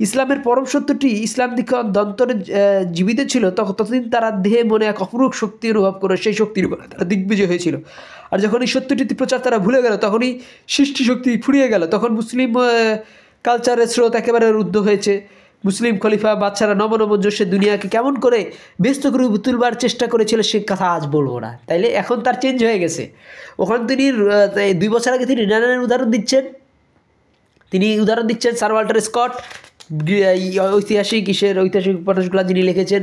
ইসলামের পরম সত্যটি ইসলাম দিকে দন্তরে জীবিত ছিল, ততদিন তারা দেহে মনে এক অপরূপ শক্তি অনুভব করে, সেই শক্তির উপরে তারা দিগ্বিজয় হয়েছিল। আর যখন এই সত্যটি প্রচার তারা ভুলে গেল, তখনই সৃষ্টি শক্তি ফুরিয়ে গেল, তখন মুসলিম কালচারের স্রোত একেবারে রুদ্ধ হয়েছে। মুসলিম খলিফা বাদশারা নবনবজস্যে দুনিয়াকে কেমন করে ব্যস্ত করে তুলবার চেষ্টা করেছিল সে কথা আজ বলবো না। তাইলে এখন তার চেঞ্জ হয়ে গেছে। ওখানে তিনি 2 বছর আগে তিনি রেনানের উদাহরণ দিচ্ছেন, স্যার ওয়াল্টার স্কট, ঐতিহাসিক উপন্যাসগুলো যিনি লিখেছেন,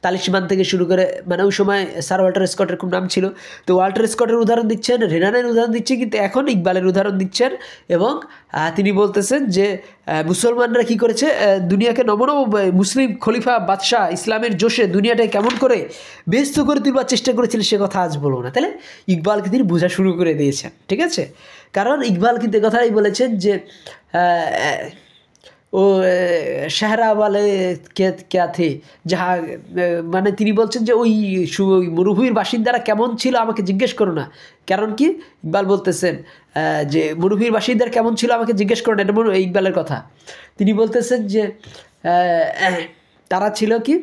তালিসমান থেকে শুরু করে, মানে ওই সময় স্যার ওয়াল্টার স্কটের খুব নাম ছিল। তো ওয়াল্টার স্কটের উদাহরণ দিচ্ছেন, রেনানের উদাহরণ দিচ্ছেন, কিন্তু এখন ইকবালের উদাহরণ দিচ্ছেন। এবং তিনি বলতেছেন যে মুসলমানরা কী করেছে, দুনিয়াকে মুসলিম খলিফা বাদশাহ ইসলামের জোশে দুনিয়াটাকে কেমন করে ব্যস্ত করে তুলবার চেষ্টা করেছিলেন সে কথা আজ বলবো না। তাহলে ইকবালকে তিনি বোঝা শুরু করে দিয়েছেন, ঠিক আছে। কারণ ইকবাল কিন্তু কথাই বলেছেন যে ও শেহরা ওয়ালে ক্যা থে যাহা, মানে তিনি বলছেন যে ওই মরুভূমির বাসিন্দারা কেমন ছিল আমাকে জিজ্ঞেস করো না। কারণ কি, ইকবাল বলতেছেন যে মরুভূমির বাসিন্দারা কেমন ছিল আমাকে জিজ্ঞেস করো না, এটা ইকবালের কথা। তিনি বলতেছেন যে তারা ছিল কি,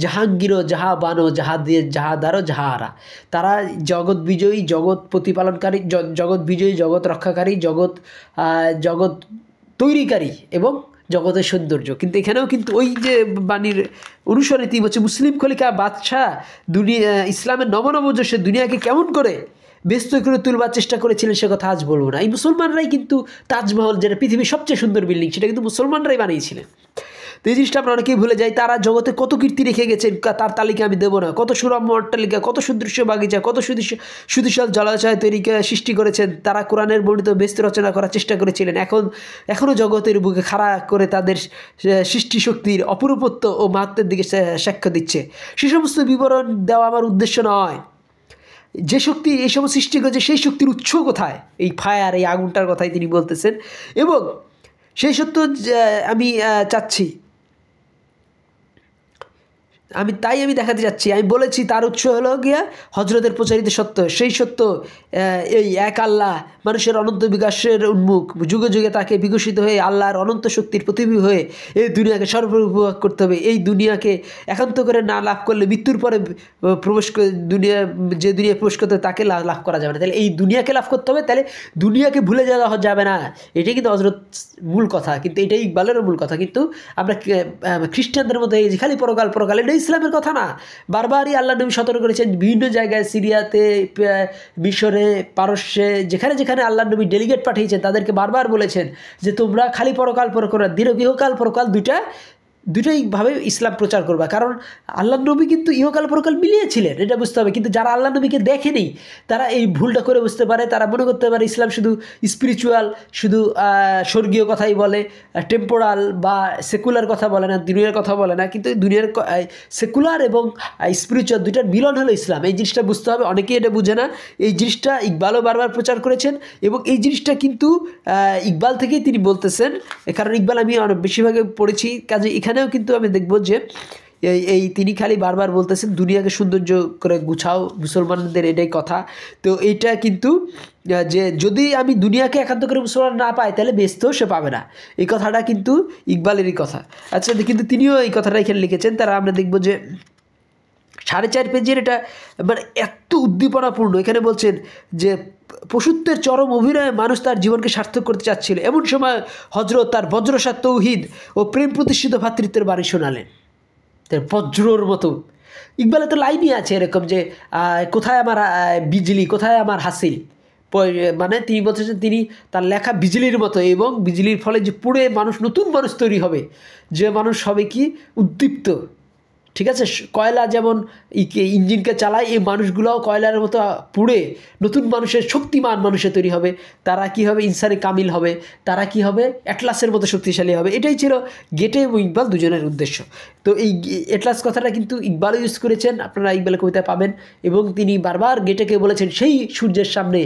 জাহাঙ্গীরও যাহা বানো যাহা দিয়ে যাহা দারো যাহা আরা, তারা জগৎ বিজয়ী, জগৎ প্রতিপালনকারী, জগৎ বিজয়ী, জগৎ রক্ষাকারী, জগৎ তৈরিকারী এবং জগতের সৌন্দর্য। কিন্তু এখানেও কিন্তু ওই যে বাণীর অনুসরণে তিনি বলছে মুসলিম খলিফা বাদশাহ ইসলামের নবনবজস্যে দুনিয়াকে কেমন করে ব্যস্ত করে তুলবার চেষ্টা করেছিলেন সে কথা আজ বলবো না। এই মুসলমানরাই কিন্তু তাজমহল, যেটা পৃথিবীর সবচেয়ে সুন্দর বিল্ডিং, সেটা কিন্তু মুসলমানরাই বানিয়েছিলেন। তো এই জিনিসটা আমরা অনেকেই ভুলে যাই। তারা জগতে কত কীর্তি রেখে গেছেন, তার তালিকা আমি দেবো না। কত সুরম্য অট্টালিকা, কত সুদৃশ্য বাগিচা, কত সুদৃশ্যাল জলাশয় সৃষ্টি করেছেন। তারা কোরআনের বর্ণিত বেস্ত রচনা করার চেষ্টা করেছিলেন। এখনও জগতের বুকে খাড়া করে তাদের সৃষ্টি শক্তির অপরূপত্ব ও মাহাত্ম্যের দিকে সাক্ষ্য দিচ্ছে। সে সমস্ত বিবরণ দেওয়া আমার উদ্দেশ্য নয়। যে শক্তি এই সমস্ত সৃষ্টি করেছে সেই শক্তির উৎস কোথায়, এই ফায়ার, এই আগুনটার কথাই তিনি বলতেছেন। এবং সেই সত্য আমি চাচ্ছি, আমি দেখাতে যাচ্ছি। আমি বলেছি তার উৎস হলো গিয়া হজরতের প্রচারিত সত্য। সেই সত্য এই এক আল্লাহ মানুষের অনন্ত বিকাশের উন্মুখ, যুগে যুগে তাকে বিকশিত হয়ে আল্লাহর অনন্ত শক্তির প্রতিবিম্ব হয়ে এই দুনিয়াকে সর্বপূর্ণ করতে হবে। এই দুনিয়াকে একান্ত করে না লাভ করলে মৃত্যুর পরে যে দুনিয়ায় প্রবেশ করতে হবে তাকে লাভ করা যাবে না। তাহলে এই দুনিয়াকে লাভ করতে হবে, তাহলে দুনিয়াকে ভুলে যাওয়া যাবে না। এটাই কিন্তু হজরত মূল কথা, কিন্তু এটাই ইকবালেরও মূল কথা। কিন্তু আমরা খ্রিস্টানদের মধ্যে এই যে খালি পরকাল, এটা ইসলামের কথা না। বারবারই আল্লাহ নবী সতর্ক করেছেন, বিভিন্ন জায়গায়, সিরিয়াতে, মিশরে, পারস্যে, যেখানে যেখানে আল্লাহ নবী ডেলিগেট পাঠিয়েছেন তাদেরকে বারবার বলেছেন যে তোমরা খালি পরকাল ইহকাল পরকাল দুটোইভাবে ইসলাম প্রচার করবা। কারণ আল্লাহ নবী কিন্তু ইহকাল পরকাল মিলিয়েছিলেন, এটা বুঝতে হবে। কিন্তু যারা আল্লাহ নবীকে দেখেনি তারা এই ভুলটা করে বুঝতে পারে। তারা মনে করতে পারে ইসলাম শুধু স্পিরিচুয়াল, শুধু স্বর্গীয় কথাই বলে, টেম্পোরাল বা সেকুলার কথা বলে না, দুনিয়ার কথা বলে না। কিন্তু দুনিয়ার সেকুলার এবং স্পিরিচুয়াল দুইটার মিলন হলো ইসলাম। এই জিনিসটা বুঝতে হবে, অনেকেই এটা বুঝে না। এই জিনিসটা ইকবালও বারবার প্রচার করেছেন এবং এই জিনিসটা কিন্তু ইকবাল থেকেই তিনি বলতেছেন। কারণ ইকবাল আমি অনেক বেশিরভাগে পড়েছি, কাজে এখানেও কিন্তু আমি দেখব যে তিনি খালি বারবার বলতেছেন দুনিয়াকে সৌন্দর্য করে গুছাও, মুসলমানদের এটাই কথা। তো এইটা কিন্তু যে যদি আমি দুনিয়াকে একান্ত করে মুসলমান না পাই তাহলে বেহেশতেও সে পাবে না, এই কথাটা কিন্তু ইকবালেরই কথা। আচ্ছা, কিন্তু তিনিও এই কথাটা এখানে লিখেছেন। তারা আমরা দেখব যে 4.5 পেজের এটা মানে এত উদ্দীপনাপূর্ণ। এখানে বলছেন যে পশুত্বের চরম অভিনয়ে মানুষ তার জীবনকে সার্থক করতে চাচ্ছিল, এমন সময় হজরত তার বজ্রসাত তৌহিদ ও প্রেম প্রতিষ্ঠিত ভ্রাতৃত্বের বাণী শোনালেন। বজ্রর মতো ইকবালে তো লাইনই আছে এরকম যে কোথায় আমার বিজলি, কোথায় আমার হাসিল। মানে তিনি বলতেছেন তিনি তার লেখা বিজলির মতো, এবং বিজলির ফলে যে পুড়ে মানুষ, নতুন মানুষ তৈরি হবে, যে মানুষ হবে কি উদ্দীপ্ত, ঠিক আছে, কয়লা যেমন ইঞ্জিনকে চালায়, এই মানুষগুলোও কয়লার মতো পুড়ে নতুন মানুষের, শক্তিমান মানুষে তৈরি হবে। তারা কি হবে? ইনসানে কামিল হবে। তারা কি হবে? অ্যাটলাসের মতো শক্তিশালী হবে। এটাই ছিল গেটে এবং ইকবাল দুজনের উদ্দেশ্য। তো এই অ্যাটলাস কথাটা কিন্তু ইকবালও ইউজ করেছেন, আপনারা ইকবালের কবিতায় পাবেন, এবং তিনি বারবার গেটেকে বলেছেন সেই সূর্যের সামনে।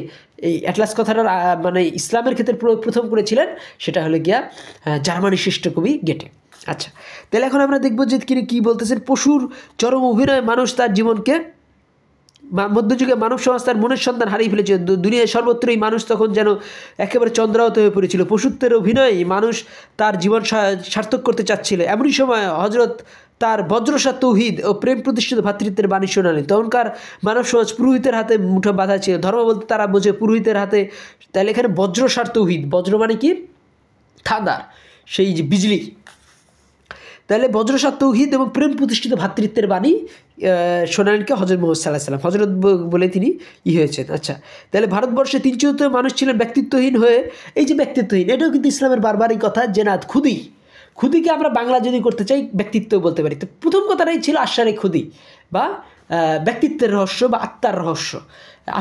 এই অ্যাটলাস কথাটার মানে ইসলামের ক্ষেত্রে প্রথম করেছিলেন, সেটা হলো গিয়া জার্মানির শ্রেষ্ঠ কবি গেটে। আচ্ছা, তাহলে এখন আমরা দেখব যে তিনি কী বলতেছেন। পশুর চরম অভিনয়, মানুষ তার জীবনকে, মধ্যযুগে মানব সমাজ তার মনের সন্ধান হারিয়ে ফেলেছে। দুনিয়ায় সর্বত্রই মানুষ তখন যেন একেবারে চন্দ্রাহত হয়ে পড়েছিল। পশুত্বের অভিনয় মানুষ তার জীবন সার্থক করতে চাচ্ছিল। এমনই সময় হজরত তার বজ্রসাত তৌহিদ ও প্রেম প্রতিষ্ঠিত ভাতৃত্বের বাণী শোনালেন। তখনকার মানব সমাজ পুরোহিতের হাতে মুঠো বাঁধা ছিল। ধর্ম বলতে তারা বোঝে পুরোহিতের হাতে। তাহলে এখানে বজ্রসাত তৌহিদ, বজ্র মানে কি? থান্ডার, সেই যে বিজলি। তাহলে বজ্রসাত তৌহিদ এবং প্রেম প্রতিষ্ঠিত ভাতৃত্বের বাণী শোনালেনকে হজরত মুহাম্মদ সাল্লাল্লাহু আলাইহি ওয়াসাল্লাম। হজরত বলে তিনি হয়েছেন। আচ্ছা, তাহলে ভারতবর্ষে 3/4 মানুষ ছিলেন ব্যক্তিত্বহীন হয়ে। এই যে ব্যক্তিত্বহীন, এটাও কিন্তু ইসলামের বারবারই কথা, যে না খুদিকে আমরা বাংলা যদি করতে চাই ব্যক্তিত্ব বলতে পারি। তো প্রথম কথাটাই ছিল আশারে খুদি, বা ব্যক্তিত্বের রহস্য বা আত্মার রহস্য,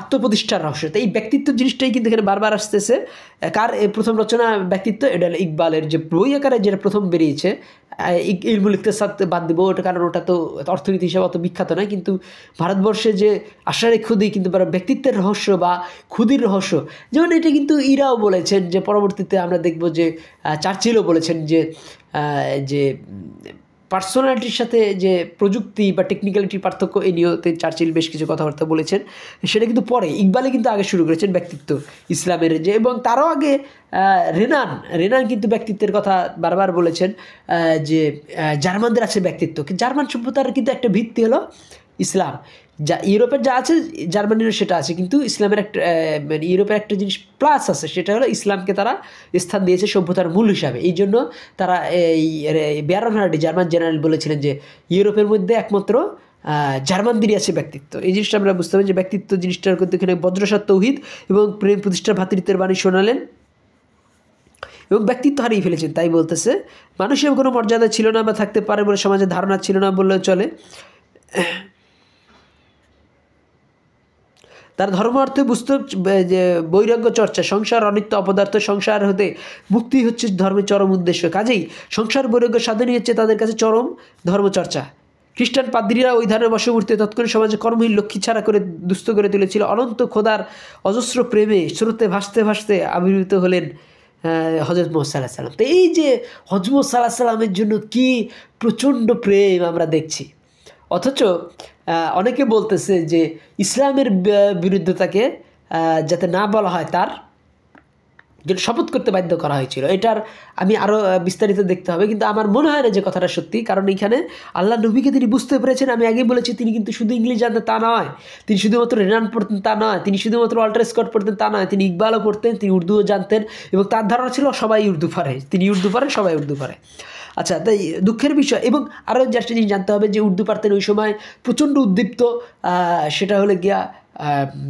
আত্মপ্রতিষ্ঠার রহস্য। তো এই ব্যক্তিত্ব জিনিসটাই কিন্তু এখানে বারবার আসতেছে। কার প্রথম রচনা ব্যক্তিত্ব? এটা হলো ইকবালের, যে বই আকারে যেটা প্রথম বেরিয়েছে। ইলমুল ইকতিসাদ বাদ দিব, ওটা কারণ ওটা তো অর্থনীতি হিসাবে অত বিখ্যাত নয়। কিন্তু ভারতবর্ষে যে আশারে খুদি, কিন্তু ব্যক্তিত্বের রহস্য বা খুদির রহস্য, যেমন এটা কিন্তু ইরাও বলেছেন, যে পরবর্তীতে আমরা দেখব যে চার্চিলও বলেছেন যে পার্সোনালিটির সাথে যে প্রযুক্তি বা টেকনিক্যালিটির পার্থক্য, এই নিয়েতে চার্চিল বেশ কিছু কথাবার্তা বলেছেন। সেটা কিন্তু পরে, ইকবালে কিন্তু আগে শুরু করেছেন ব্যক্তিত্ব ইসলামের, যে এবং তারও আগে রেনান কিন্তু ব্যক্তিত্বের কথা বারবার বলেছেন, যে জার্মানদের আছে ব্যক্তিত্ব। জার্মান সভ্যতার কিন্তু একটা ভিত্তি হলো ইসলাম। যা ইউরোপের যা আছে জার্মানিরও সেটা আছে, কিন্তু ইসলামের একটা মানে ইউরোপের একটা জিনিস প্লাস আছে, সেটা হলো ইসলামকে তারা স্থান দিয়েছে সভ্যতার মূল হিসাবে। এই জন্য তারা এই বেয়ারনহার্ডি জার্মান জেনারেল বলেছিলেন যে ইউরোপের মধ্যে একমাত্র জার্মানদেরই আছে ব্যক্তিত্ব। এই জিনিসটা আমরা বুঝতে হবে, যে ব্যক্তিত্ব জিনিসটার কিন্তু এখানে বজ্রসাত তৌহিদ এবং প্রেম প্রতিষ্ঠার ভাতৃত্বের বাণী শোনালেন এবং ব্যক্তিত্ব হারিয়ে ফেলেছেন। তাই বলতেছে মানুষের কোনো মর্যাদা ছিল না বা থাকতে পারে বলে সমাজের ধারণা ছিল না বললেও চলে। তার ধর্ম অর্থে বুঝতে যে বৈরাগ্য চর্চা, সংসার অনিত্য অপদার্থ, সংসার হতে মুক্তি হচ্ছে ধর্মের চরম উদ্দেশ্য। কাজেই সংসার বৈরাগ্য সাধনই হচ্ছে তাদের কাছে চরম ধর্মচর্চা। খ্রিস্টান পাদ্রীরা ওই ধরনের বশবর্তী তৎকালীন সমাজে কর্মহীন লক্ষ্মী ছাড়া করে দুস্থ করে তুলেছিল। অনন্ত খোদার অজস্র প্রেমে স্রোতে ভাসতে ভাসতে আবির্ভূত হলেন হজরত মুহাম্মদ সাল্লাল্লাহু আলাইহি ওয়াসাল্লাম। তো এই যে হজরত মুহাম্মদ সাল্লাল্লাহু আলাইহি ওয়াসাল্লামের জন্য কি প্রচণ্ড প্রেম আমরা দেখছি, অথচ অনেকে বলতেছে যে ইসলামের বিরুদ্ধে তাকে যাতে না বলা হয়, তার যেটা শপথ করতে বাধ্য করা হয়েছিল। এটার আমি আরও বিস্তারিত দেখতে হবে, কিন্তু আমার মনে হয় না যে কথাটা সত্যি। কারণ এইখানে আল্লাহ নবীকে তিনি বুঝতে পেরেছেন। আমি আগেই বলেছি, তিনি কিন্তু শুধু ইংলিশ জানতেন তা নয়, তিনি শুধুমাত্র রেনান পড়তেন তা নয়, তিনি শুধুমাত্র ওয়াল্টার স্কট পড়তেন তা নয়, তিনি ইকবালও পড়তেন, তিনি উর্দুও জানতেন, এবং তার ধারণা ছিল সবাই উর্দু পারে, তিনি উর্দু পারেন, সবাই উর্দু পারে। আচ্ছা, তাই দুঃখের বিষয়। এবং আরও যে একটা জিনিস জানতে হবে, যে উর্দু পারতেন ওই সময় প্রচণ্ড উদ্দীপ্ত, সেটা হলো গিয়া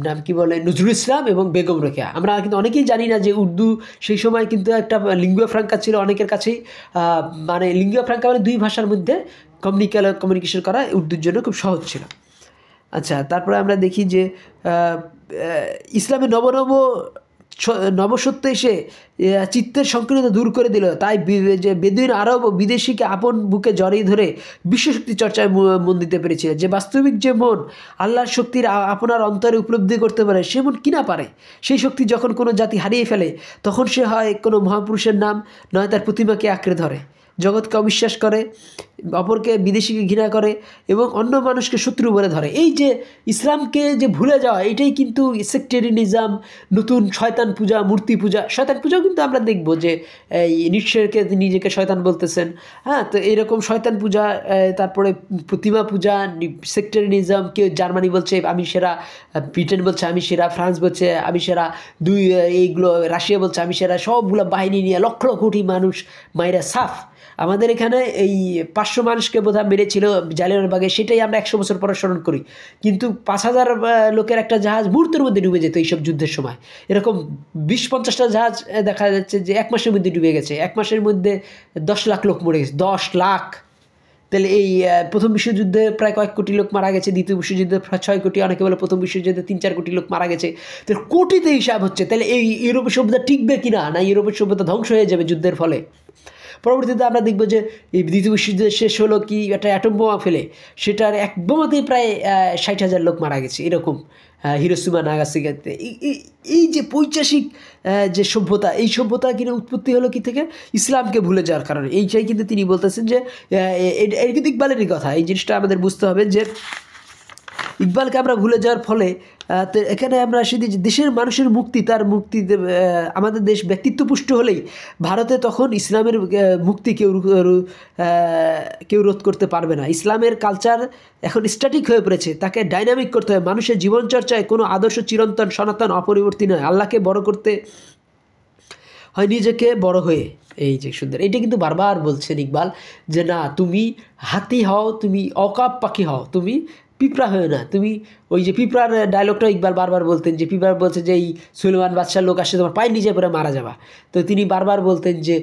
নাম কি বলে, নজরুল ইসলাম এবং বেগম রোকেয়া। আমরা কিন্তু অনেকেই জানি না যে উর্দু সেই সময় কিন্তু একটা লিঙ্গুয়া ফ্রাঙ্কা ছিল অনেকের কাছেই। মানে লিঙ্গুয়া ফ্রাঙ্কা মানে দুই ভাষার মধ্যে কমিউনিকেশন করা উর্দুর জন্য খুব সহজ ছিল। আচ্ছা, তারপরে আমরা দেখি যে ইসলামে নবসত্য এসে চিত্তের সংকীর্ণতা দূর করে দিল। তাই যে বেদুইন আরব বিদেশিকে আপন বুকে জড়িয়ে ধরে বিশ্বশক্তি চর্চায় মন দিতে পেরেছিল। যে বাস্তবিক যে মন আল্লাহর শক্তির আপনার অন্তরে উপলব্ধি করতে পারে, সে মন কিনা পারে। সেই শক্তি যখন কোনো জাতি হারিয়ে ফেলে, তখন সে হয় কোনো মহাপুরুষের নাম, নয় তার প্রতিমাকে আঁকড়ে ধরে, জগৎকে অবিশ্বাস করে, অপরকে বিদেশিকে ঘৃণা করে এবং অন্য মানুষকে শত্রু বলে ধরে। এই যে ইসলামকে যে ভুলে যাওয়া, এটাই কিন্তু সেক্টেরিয়ানিজম, নতুন শয়তান পূজা, মূর্তি পূজা। শয়তান পূজাও কিন্তু আমরা দেখব যে এই নিশ্চয়কে নিজেকে শয়তান বলতেছেন। হ্যাঁ, তো এইরকম শয়তান পূজা, তারপরে প্রতিমা পূজা, সেক্টেরিয়ানিজম, কেউ জার্মানি বলছে আমি সেরা, ব্রিটেন বলছে আমি সেরা, ফ্রান্স বলছে আমি সেরা, এইগুলো রাশিয়া বলছে আমি সেরা, সবগুলো বাহিনী নিয়ে লক্ষ কোটি মানুষ মাইরা সাফ। আমাদের এখানে এই 500 মানুষকে বোধহয় মেরেছিল জালিয়ানওয়ালাবাগে, সেটাই আমরা 100 বছর পরে স্মরণ করি। কিন্তু 5000 লোকের একটা জাহাজ মুহূর্তের মধ্যে ডুবে যেত এইসব যুদ্ধের সময়। এরকম 20-50টা জাহাজ দেখা যাচ্ছে যে 1 মাসের মধ্যে ডুবে গেছে। 1 মাসের মধ্যে 10 লাখ লোক মরে গেছে, 10 লাখ। তাহলে এই প্রথম বিশ্বযুদ্ধে প্রায় কয়েক কোটি লোক মারা গেছে, দ্বিতীয় বিশ্বযুদ্ধে প্রায় 6 কোটি, অনেকে বলে প্রথম বিশ্বযুদ্ধে 3-4 কোটি লোক মারা গেছে। তাহলে কোটিতে হিসাব হচ্ছে। তাহলে এই ইউরোপের সভ্যতা টিকবে কিনা, না ইউরোপের সভ্যতা ধ্বংস হয়ে যাবে যুদ্ধের ফলে? পরবর্তীতে আমরা দেখব যে এই দ্বিতীয় বিশ্বযুদ্ধ শেষ হলো কি একটা অ্যাটম বোমা ফেলে, সেটার এক বোমাতেই প্রায় 60,000 লোক মারা গেছে এরকম, হিরোশিমা নাগাসাকিতে। এই যে পৈশাসিক যে সভ্যতা, এই সভ্যতা কিন্তু উৎপত্তি হলো কি থেকে? ইসলামকে ভুলে যাওয়ার কারণে। এইটাই কিন্তু তিনি বলতেছেন যে এটা কিন্তু ইকবালেরই কথা। এই জিনিসটা আমাদের বুঝতে হবে যে ইকবালকে আমরা ভুলে যাওয়ার ফলে তো এখানে আমরা আসি যে দেশের মানুষের মুক্তি, তার মুক্তি আমাদের দেশ ব্যক্তিত্বপুষ্ট হলেই ভারতে তখন ইসলামের মুক্তি কেউ রোধ করতে পারবে না। ইসলামের কালচার এখন স্ট্যাটিক হয়ে পড়েছে, তাকে ডাইনামিক করতে হবে। মানুষের জীবনচর্চায় কোনো আদর্শ চিরন্তন সনাতন অপরিবর্তী নয়। আল্লাহকে বড় করতে হয় নিজেকে বড় হয়ে। এই যে সুন্দর, এইটা কিন্তু বারবার বলছেন ইকবাল যে না, তুমি হাতি হও, তুমি অকাপ পাখি হও, তুমি পিঁপড়া হয়ে না। তুমি ওই যে পিঁপড়ার ডায়লগটা ইকবাল বারবার বলতেন, যে পিঁপড়া বলছে যে এই সুলেমান বাদশার লোক আসে তোমার পায়ের নিচে পরে মারা যাবা। তো তিনি বারবার বলতেন যে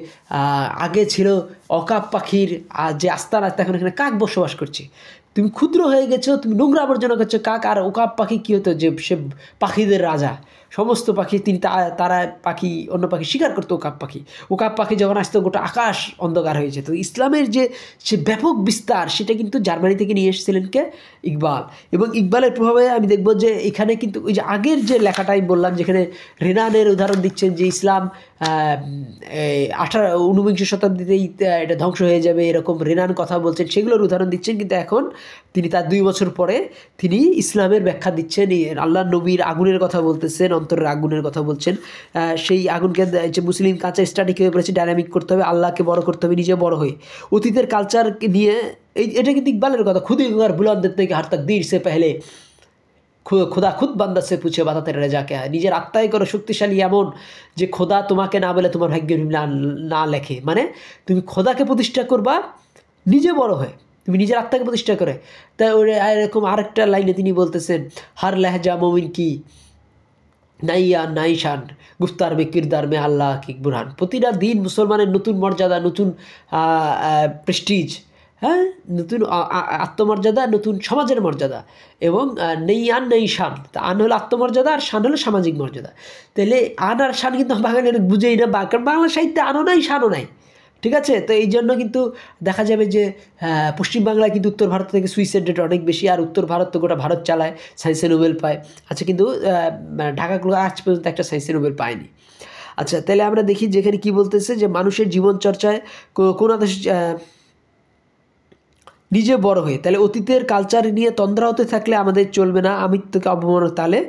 আগে ছিল অকাপ পাখির যে আস্তানা, এখন এখানে কাক বসবাস করছে। তুমি ক্ষুদ্র হয়ে গেছো, তুমি নোংরা আবর্জনা করছো কাক। আর ওকাপ পাখি কী হতো, যে সে পাখিদের রাজা, সমস্ত পাখি তিনি তারা পাখি অন্য পাখি শিকার করতো। ওকাপ পাখি যখন আসতো গোটা আকাশ অন্ধকার হয়ে যেত। ইসলামের যে সে ব্যাপক বিস্তার, সেটা কিন্তু জার্মানি থেকে নিয়ে এসেছিলেন কে? ইকবাল। এবং ইকবালের প্রভাবে আমি দেখব যে এখানে কিন্তু ওই যে আগের যে লেখাটা আমি বললাম, যেখানে রেনানের উদাহরণ দিচ্ছেন যে ইসলাম 19 শতাব্দীতেই এটা ধ্বংস হয়ে যাবে, এরকম রেনান কথা বলছেন, সেগুলোর উদাহরণ দিচ্ছেন। কিন্তু এখন তিনি তার 2 বছর পরে তিনি ইসলামের ব্যাখ্যা দিচ্ছেন। আল্লাহ নবীর আগুনের কথা বলতেছেন, অন্তরের আগুনের কথা বলছেন। সেই আগুনকে যে মুসলিম কালচার স্ট্যাটিক হয়ে পড়েছে, ডাইনামিক করতে হবে, আল্লাহকে বড় করতে হবে, নিজে বড় হয়ে। অতীতের কালচারকে নিয়ে এটা কিন্তু ইকবালের কথা। খুদ ইকবার বুলন্দের থেকে হার তকদীর সে পেহলে খোদা খুদ বান্দা সে পুছে বাতাতে রেজা কে। নিজের আত্মাই করো শক্তিশালী এমন যে খোদা তোমাকে না বলে তোমার ভাগ্য না লেখে। মানে তুমি খোদাকে প্রতিষ্ঠা করবা নিজে বড় হয়, তুমি নিজের আত্মাকে প্রতিষ্ঠা করে। তাই ওই এরকম আরেকটা লাইনে তিনি বলতেছেন, হার লেহজা মোমিন কি নাইয়া নাইশান গুফতার মে কিরদার মে আল্লাহ কি বুরহান। প্রতিটা দিন মুসলমানের নতুন মর্যাদা, নতুন প্রেস্টিজ, হ্যাঁ, নতুন আত্মমর্যাদা, নতুন সমাজের মর্যাদা। এবং নেই আন নেই শান, তা আন হলো আত্মমর্যাদা আর শান হলো সামাজিক মর্যাদা। তাহলে আন আর শান কিন্তু বাঙালি অনেক বুঝেই না, কারণ বাংলা সাহিত্যে আনও নাই শানও নাই, ঠিক আছে? তো এই জন্য কিন্তু দেখা যাবে যে পশ্চিমবাংলায় কিন্তু উত্তর ভারত থেকে সুইসাইড রেট অনেক বেশি, আর উত্তর ভারত তো গোটা ভারত চালায়, সায়েন্সে নোবেল পায়। আচ্ছা, কিন্তু ঢাকাগুলো আজ পর্যন্ত একটা সায়েন্সে নোবেল পায়নি। আচ্ছা, তাহলে আমরা দেখি যেখানে কি বলতেছে যে মানুষের জীবনচর্চায় কোন নিজে বড় হয়ে। তাহলে অতীতের কালচার নিয়ে তন্দ্রা হতে থাকলে আমাদের চলবে না। আমিত্বকে অবমাননা, তাহলে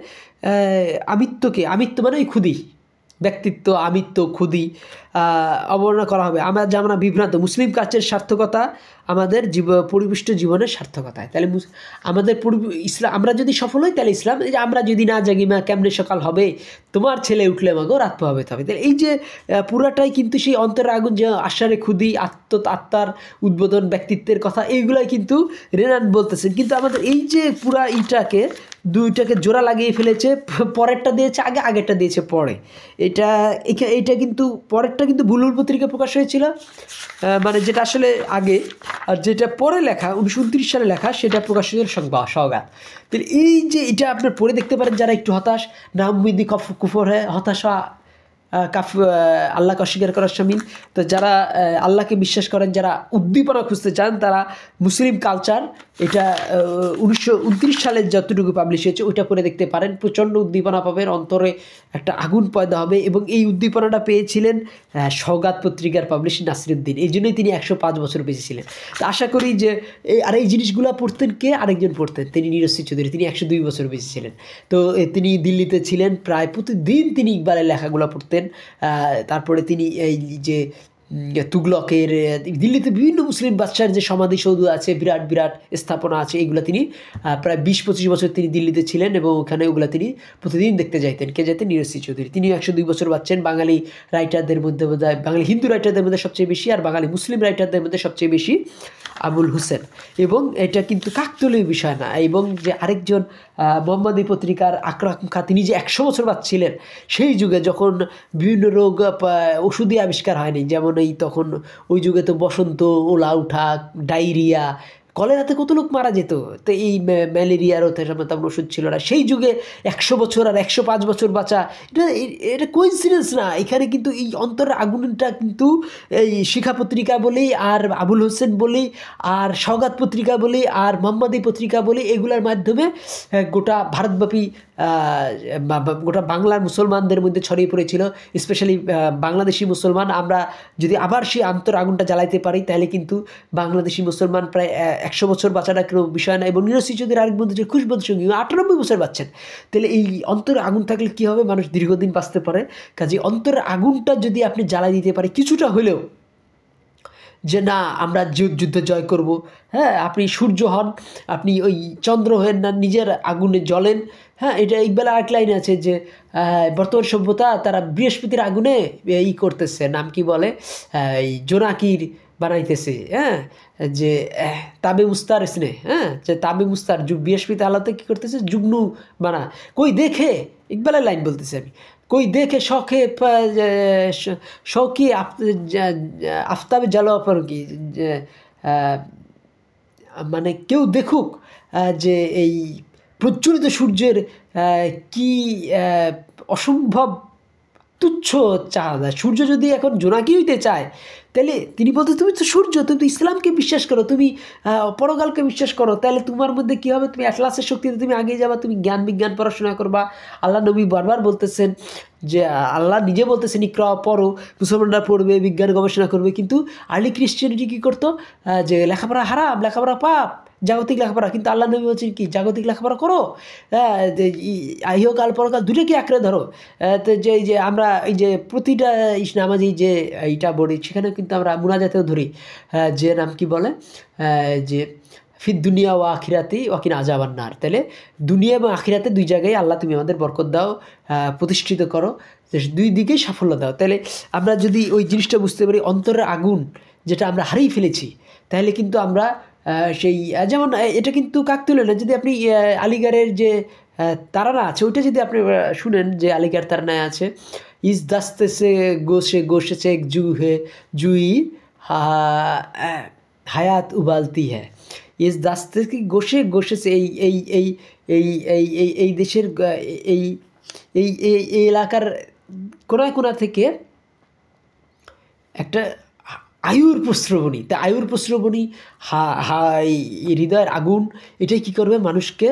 আমিত্ব মানে খুদি ব্যক্তিত্ব, আমিত্ব, খুদি অবমাননা করা হবে। আমরা বিভ্রান্ত। মুসলিম কালচারের সার্থকতা আমাদের পরিপুষ্ট জীবনের সার্থকতায়। তাহলে আমাদের ইসলাম, আমরা যদি সফল হই তাহলে ইসলাম। এই যে আমরা যদি না জাগি মা কেমনে সকাল হবে, তোমার ছেলে উঠলে মাগো রাত পোহাবে হবে। তাহলে এই যে পুরাটাই কিন্তু সেই অন্তরের আগুন, যে আশারে খুদি, আত্মার উদ্বোধন, ব্যক্তিত্বের কথা, এইগুলাই কিন্তু রেনান বলতেছেন। কিন্তু আমাদের এই যে পুরা দুইটাকে জোড়া লাগিয়ে ফেলেছে, পরেরটা দিয়েছে আগে, আগেরটা দিয়েছে পরে। এটা কিন্তু পরেরটা কিন্তু বুলবুল পত্রিকায় প্রকাশ হয়েছিল, মানে যেটা আসলে আগে, আর যেটা পরে লেখা 1929 সালে লেখা, সেটা প্রকাশ হয়েছিল সওগাত। তাহলে এই যে এটা আপনার পড়ে দেখতে পারেন, যারা একটু হতাশ, নামবিদি কুফর হ্যাঁ, হতাশা আল্লাহকে অস্বীকার করার শামিল। তো যারা আল্লাহকে বিশ্বাস করেন, যারা উদ্দীপনা খুঁজতে চান, তারা মুসলিম কালচার, এটা 1929 সালে যতটুকু পাবলিশ হয়েছে ওইটা পড়ে দেখতে পারেন। প্রচণ্ড উদ্দীপনা পাবেন, অন্তরে একটা আগুন পয়দা হবে। এবং এই উদ্দীপনাটা পেয়েছিলেন সওগাত পত্রিকার পাবলিশ নাসিরুদ্দিন। এই জন্যই তিনি 105 বছর বেঁচে ছিলেন। তো আশা করি যে এই জিনিসগুলো পড়তেন কে? আরেকজন পড়তেন, তিনি নীরজসি চৌধুরী। তিনি 102 বছর বেঁচে ছিলেন। তো তিনি দিল্লিতে ছিলেন, প্রায় প্রতিদিন তিনি ইকবালের লেখাগুলো পড়তেন। তারপরে তিনি এই যে তুগলকের, দিল্লিতে বিভিন্ন মুসলিম বাদশার যে সমাধিসৌধ আছে, বিরাট বিরাট স্থাপনা আছে, এইগুলো তিনি প্রায় 20-25 বছর তিনি দিল্লিতে ছিলেন, এবং ওখানে ওগুলো তিনি প্রতিদিন দেখতে যাইতেন। কে যেতেন? নীরজসি চৌধুরী। তিনি 102 বছর বাঁচছেন। বাঙালি রাইটারদের মধ্যে বোধহয়, বাঙালি হিন্দু রাইটারদের মধ্যে সবচেয়ে বেশি, আর বাঙালি মুসলিম রাইটারদের মধ্যে সবচেয়ে বেশি আবুল হোসেন। এবং এটা কিন্তু কাকতালীয় বিষয় না। এবং যে আরেকজন মোহাম্মদী পত্রিকার আকরাম খাঁ, তিনি যে 100 বছর বাঁচছিলেন সেই যুগে, যখন বিভিন্ন রোগ ওষুধই আবিষ্কার হয়নি, যেমন এই তখন ওই যুগে তো বসন্ত, ওলা উঠা, ডায়রিয়া, কলেরাতে কত লোক মারা যেত। তো এই ম্যালেরিয়ারও তেমন ওষুধ ছিল না সেই যুগে। 100 বছর আর 105 বছর বাঁচা, এটা কোইন্সিডেন্স না। এখানে কিন্তু এই অন্তরের আগুনটা কিন্তু এই শিখা পত্রিকা বলি, আর আবুল হোসেন বলি, আর সওগাত পত্রিকা বলি, আর মোহাম্মদী পত্রিকা বলি, এগুলোর মাধ্যমে গোটা ভারতব্যাপী গোটা বাংলার মুসলমানদের মধ্যে ছড়িয়ে পড়েছিল, স্পেশালি বাংলাদেশি মুসলমান। আমরা যদি আবার সেই আগুনটা জ্বালাইতে পারি তাহলে কিন্তু বাংলাদেশি মুসলমান প্রায় 100 বছর বাঁচাটা কোনো বিষয় না। এবং নিরসি যদি আরেক বন্ধু যে খুশবন্ধুর সঙ্গে 98 বছর বাঁচছেন, তাহলে এই অন্তরে আগুন থাকলে কী হবে, মানুষ দীর্ঘদিন বাঁচতে পারে। কাজে অন্তরের আগুনটা যদি আপনি জ্বালাই দিতে পারে কিছুটা হলেও, যে না আমরা যুদ্ধে জয় করব, হ্যাঁ, আপনি সূর্য হন, আপনি ওই চন্দ্র হন না, নিজের আগুনে জ্বলেন। হ্যাঁ, এটা ইকবাল আরেক লাইন আছে যে বর্তমান সভ্যতা তারা বৃহস্পতির আগুনে করতেছে, নাম কি বলে, এই জোনাকির বানাইতেছে, হ্যাঁ, যে তাবে মুস্তার স্নে, হ্যাঁ, যে তাবে মুস্তার বৃহস্পতি আলাতে কী করতেছে, যুগ্নু বানা কই দেখে, ইকবালের লাইন বলতেছি আমি, কই দেখে শখে শৌকি আফতাবে জ্বালো পর কি, মানে কেউ দেখুক যে এই প্রজ্বলিত সূর্যের কি অসম্ভব তুচ্ছ চাঁদা। সূর্য যদি এখন জোনাকি হইতে চায়, তাহলে তিনি বলতে, তুমি তো সূর্য, তুমি তো ইসলামকে বিশ্বাস করো, তুমি পরকালকে বিশ্বাস করো, তাহলে তোমার মধ্যে কী হবে, তুমি অ্যাটলাসের শক্তিতে তুমি আগে যাবা, তুমি জ্ঞান বিজ্ঞান পড়াশোনা করবা। আল্লাহ নবী বারবার বলতেছেন যে, আল্লাহ নিজে বলতেছেন ইকরা পড়ো, মুসলমানরা পড়বে, বিজ্ঞান গবেষণা করবে। কিন্তু আর্লি ক্রিশ্চিয়ানিটি কী করতো, যে লেখাপড়া হারাম, লেখাপড়া পাপ, জাগতিক লেখাপড়া। কিন্তু আল্লাহ নবী বলছেন কি, জাগতিক লেখাপড়া করো, ইহকাল পরকাল দুটোকে আঁকড়ে ধরো। তো যে আমরা এই যে প্রতিটা নামাজি যে এইটা বলি, সেখানে কিন্তু আমরা মুনাজাতেও ধরি, যে নাম কি বলে, যে ফিদ দুনিয়া ও আখিরাতে ওয়াকিন আযাবান নার। তাহলে দুনিয়া এবং আখিরাতে দুই জায়গায় আল্লাহ তুমি আমাদের বরকত দাও, প্রতিষ্ঠিত করো, দুই দিকেই সাফল্য দাও। তাহলে আমরা যদি ওই জিনিসটা বুঝতে পারি, অন্তরের আগুন যেটা আমরা হারিয়ে ফেলেছি, তাহলে কিন্তু আমরা সেই যেমন এটা কিন্তু কাকতুলে না, যদি আপনি আলিগড়ের যে তারানা আছে ওইটা যদি আপনি শুনেন, যে আলিগড় তারানায় আছে, ইস দাস্তে সে গোশেছে এক জুই হায়াত উবালতি হ্যাঁ, ইস দাস্তে কি গোশেছে এই দেশের এই এই এই এলাকার কোনায় কোনা থেকে একটা আয়ুর প্রস্রবণী। তা আয়ুর প্রস্রবণী, হৃদয়ের আগুন, এটাই কী করবে, মানুষকে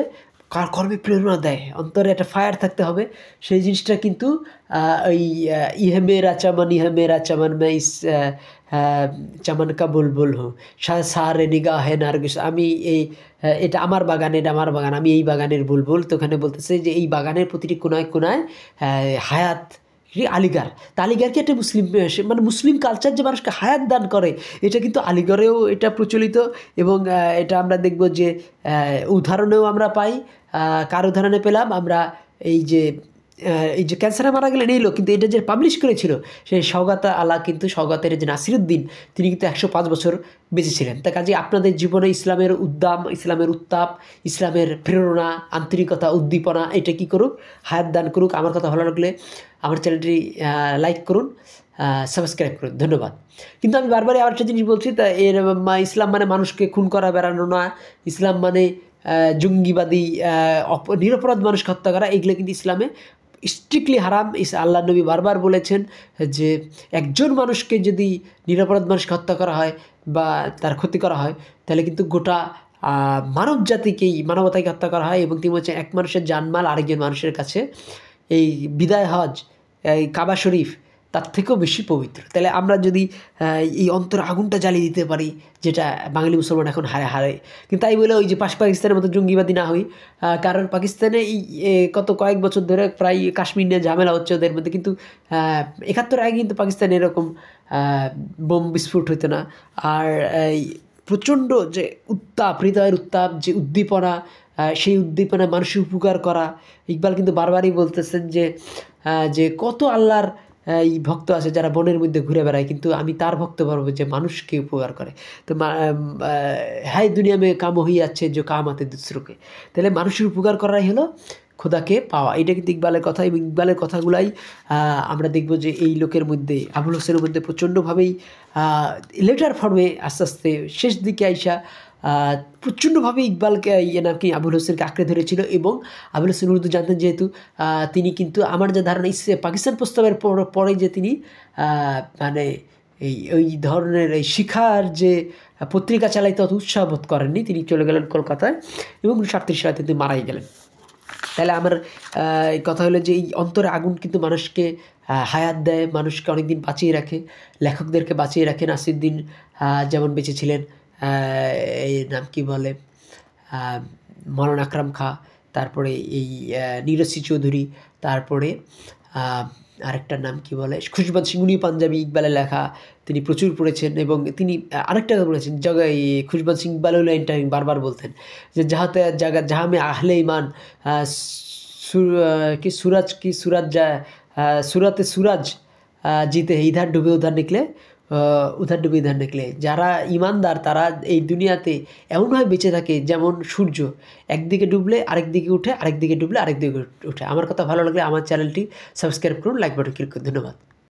কর্মে প্রেরণা দেয়। অন্তরে একটা ফায়ার থাকতে হবে। সেই জিনিসটা কিন্তু ওই ইহে মেরা চামান মে ইস চামান কা বুলবুল হো সারে নিগাহে নারগিস। আমি এটা আমার বাগান, এটা আমার বাগান, আমি এই বাগানের বুলবুল। তো ওখানে বলতেছে যে এই বাগানের প্রতিটি কোনায় কোনায় হায়াত আলিগড়। তা আলিগড় কি একটা মুসলিম, মানে মুসলিম কালচার যে মানুষকে হায়াত দান করে, এটা কিন্তু আলিগড়েও এটা প্রচলিত। এবং এটা আমরা দেখব যে উদাহরণেও আমরা পাই। কার উদাহরণে পেলাম আমরা, এই যে ক্যান্সারে মারা গেলেন এই লোক, কিন্তু এটা যে পাবলিশ করেছিল সেই সওগাত আলা, কিন্তু সওগাতের যে নাসিরুদ্দিন, তিনি কিন্তু 105 বছর বেঁচে ছিলেন। তা কাজে আপনাদের জীবনে ইসলামের উদ্দাম, ইসলামের উত্তাপ, ইসলামের প্রেরণা, আন্তরিকতা, উদ্দীপনা, এটা কী করুক, হায়াত দান করুক। আমার কথা ভালো লাগলে আমার চ্যানেলটি লাইক করুন, সাবস্ক্রাইব করুন। ধন্যবাদ। কিন্তু আমি বারবারই আবার একটা জিনিস বলছি, তা ইসলাম মানে মানুষকে খুন করা বেড়ানো না, ইসলাম মানে জঙ্গিবাদী নিরপরাধ মানুষকে হত্যা করা, এগুলো কিন্তু ইসলামে স্ট্রিক্টলি হারাম। আল্লাহ নবী বারবার বলেছেন যে একজন মানুষকে যদি নিরপরাধ মানুষকে হত্যা করা হয় বা তার ক্ষতি করা হয়, তাহলে কিন্তু গোটা মানব জাতিকেই, মানবতাকে হত্যা করা হয়। এবং তিনি বলছেন এক মানুষের জানমাল আরেকজন মানুষের কাছে এই বিদায় হজ, এই কাবা শরীফ তার থেকেও বেশি পবিত্র। তাহলে আমরা যদি এই অন্তর আগুনটা জ্বালিয়ে দিতে পারি, যেটা বাঙালি মুসলমান এখন হারে, কিন্তু তাই বলে ওই যে পাকিস্তানের মতো জঙ্গিবাদী না হই। কারণ পাকিস্তানে এই কয়েক বছর ধরে প্রায় কাশ্মীর নিয়ে ঝামেলা হচ্ছে ওদের মধ্যে, কিন্তু 71 আগে কিন্তু পাকিস্তানে এরকম বোম বিস্ফোট হতো না। আর এই প্রচণ্ড যে উত্তাপ, হৃদয়ের উত্তাপ, যে উদ্দীপনা, সেই উদ্দীপনা মানুষের উপকার করা। ইকবাল কিন্তু বারবারই বলতেছেন যে কত আল্লাহর এই ভক্ত আছে যারা বনের মধ্যে ঘুরে বেড়ায়, কিন্তু আমি তার ভক্ত পারবো যে মানুষকে উপকার করে। তো হ্যাঁ, দুনিয়া মে কাম হয়ে যাচ্ছে যে কাম আতে দুসরোকে। তাহলে মানুষের উপকার করাই হলো খোদাকে পাওয়া। এটা কিন্তু ইকবালের কথা, এবং ইকবালের কথাগুলাই আমরা দেখব যে এই লোকের মধ্যে, আবুল হোসেনের মধ্যে প্রচণ্ডভাবেই লেটার ফর্মে আস্তে আস্তে শেষ দিকে আইসা প্রচণ্ডভাবে ইকবালকে নাকি আবুল হোসেনকে আঁকড়ে ধরেছিল। এবং আবুল হোসেন উর্দু জানতেন যেহেতু, তিনি কিন্তু আমার যা ধারণা পাকিস্তান প্রস্তাবের পরে যে তিনি মানে ওই ধরনের এই শিখার যে পত্রিকা চালাইতে অত উৎসাহ বোধ করেননি। তিনি চলে গেলেন কলকাতায় এবং 1938 সালে তিনি মারাই গেলেন। তাহলে আমার কথা হলো যে এই অন্তরে আগুন কিন্তু মানুষকে হায়াত দেয়, মানুষকে অনেকদিন বাঁচিয়ে রাখে, লেখকদেরকে বাঁচিয়ে রাখে। নাসিরুদ্দিন যেমন বেঁচে ছিলেন, এই নাম কি বলে, মৌলানা আকরাম খাঁ, তারপরে এই নীরজী চৌধুরী, তারপরে আরেকটার নাম কি বলে, খুশবন্ত সিং, উনি পাঞ্জাবি, ইকবালের লেখা তিনি প্রচুর পড়েছেন। এবং তিনি আরেকটা বলেছেন, এই খুশবন্ত সিং ইকবাল লাইনটা বারবার বলতেন যে যাহাতে জায়গা যাহা মে আহলে ইমান সুরাতে সুরাজ জিতে ইধার ডুবে উধার নিকলে, উধার ডুবে ইধার নিকলে। যারা ইমানদার তারা এই দুনিয়াতে এমনভাবে বেঁচে থাকে যেমন সূর্য, একদিকে ডুবলে আরেক দিকে উঠে, আরেক দিকে ডুবলে আরেক দিকে উঠে। আমার কথা ভালো লাগলে আমার চ্যানেলটি সাবস্ক্রাইব করুন, লাইক বাটন ক্লিক করুন। ধন্যবাদ।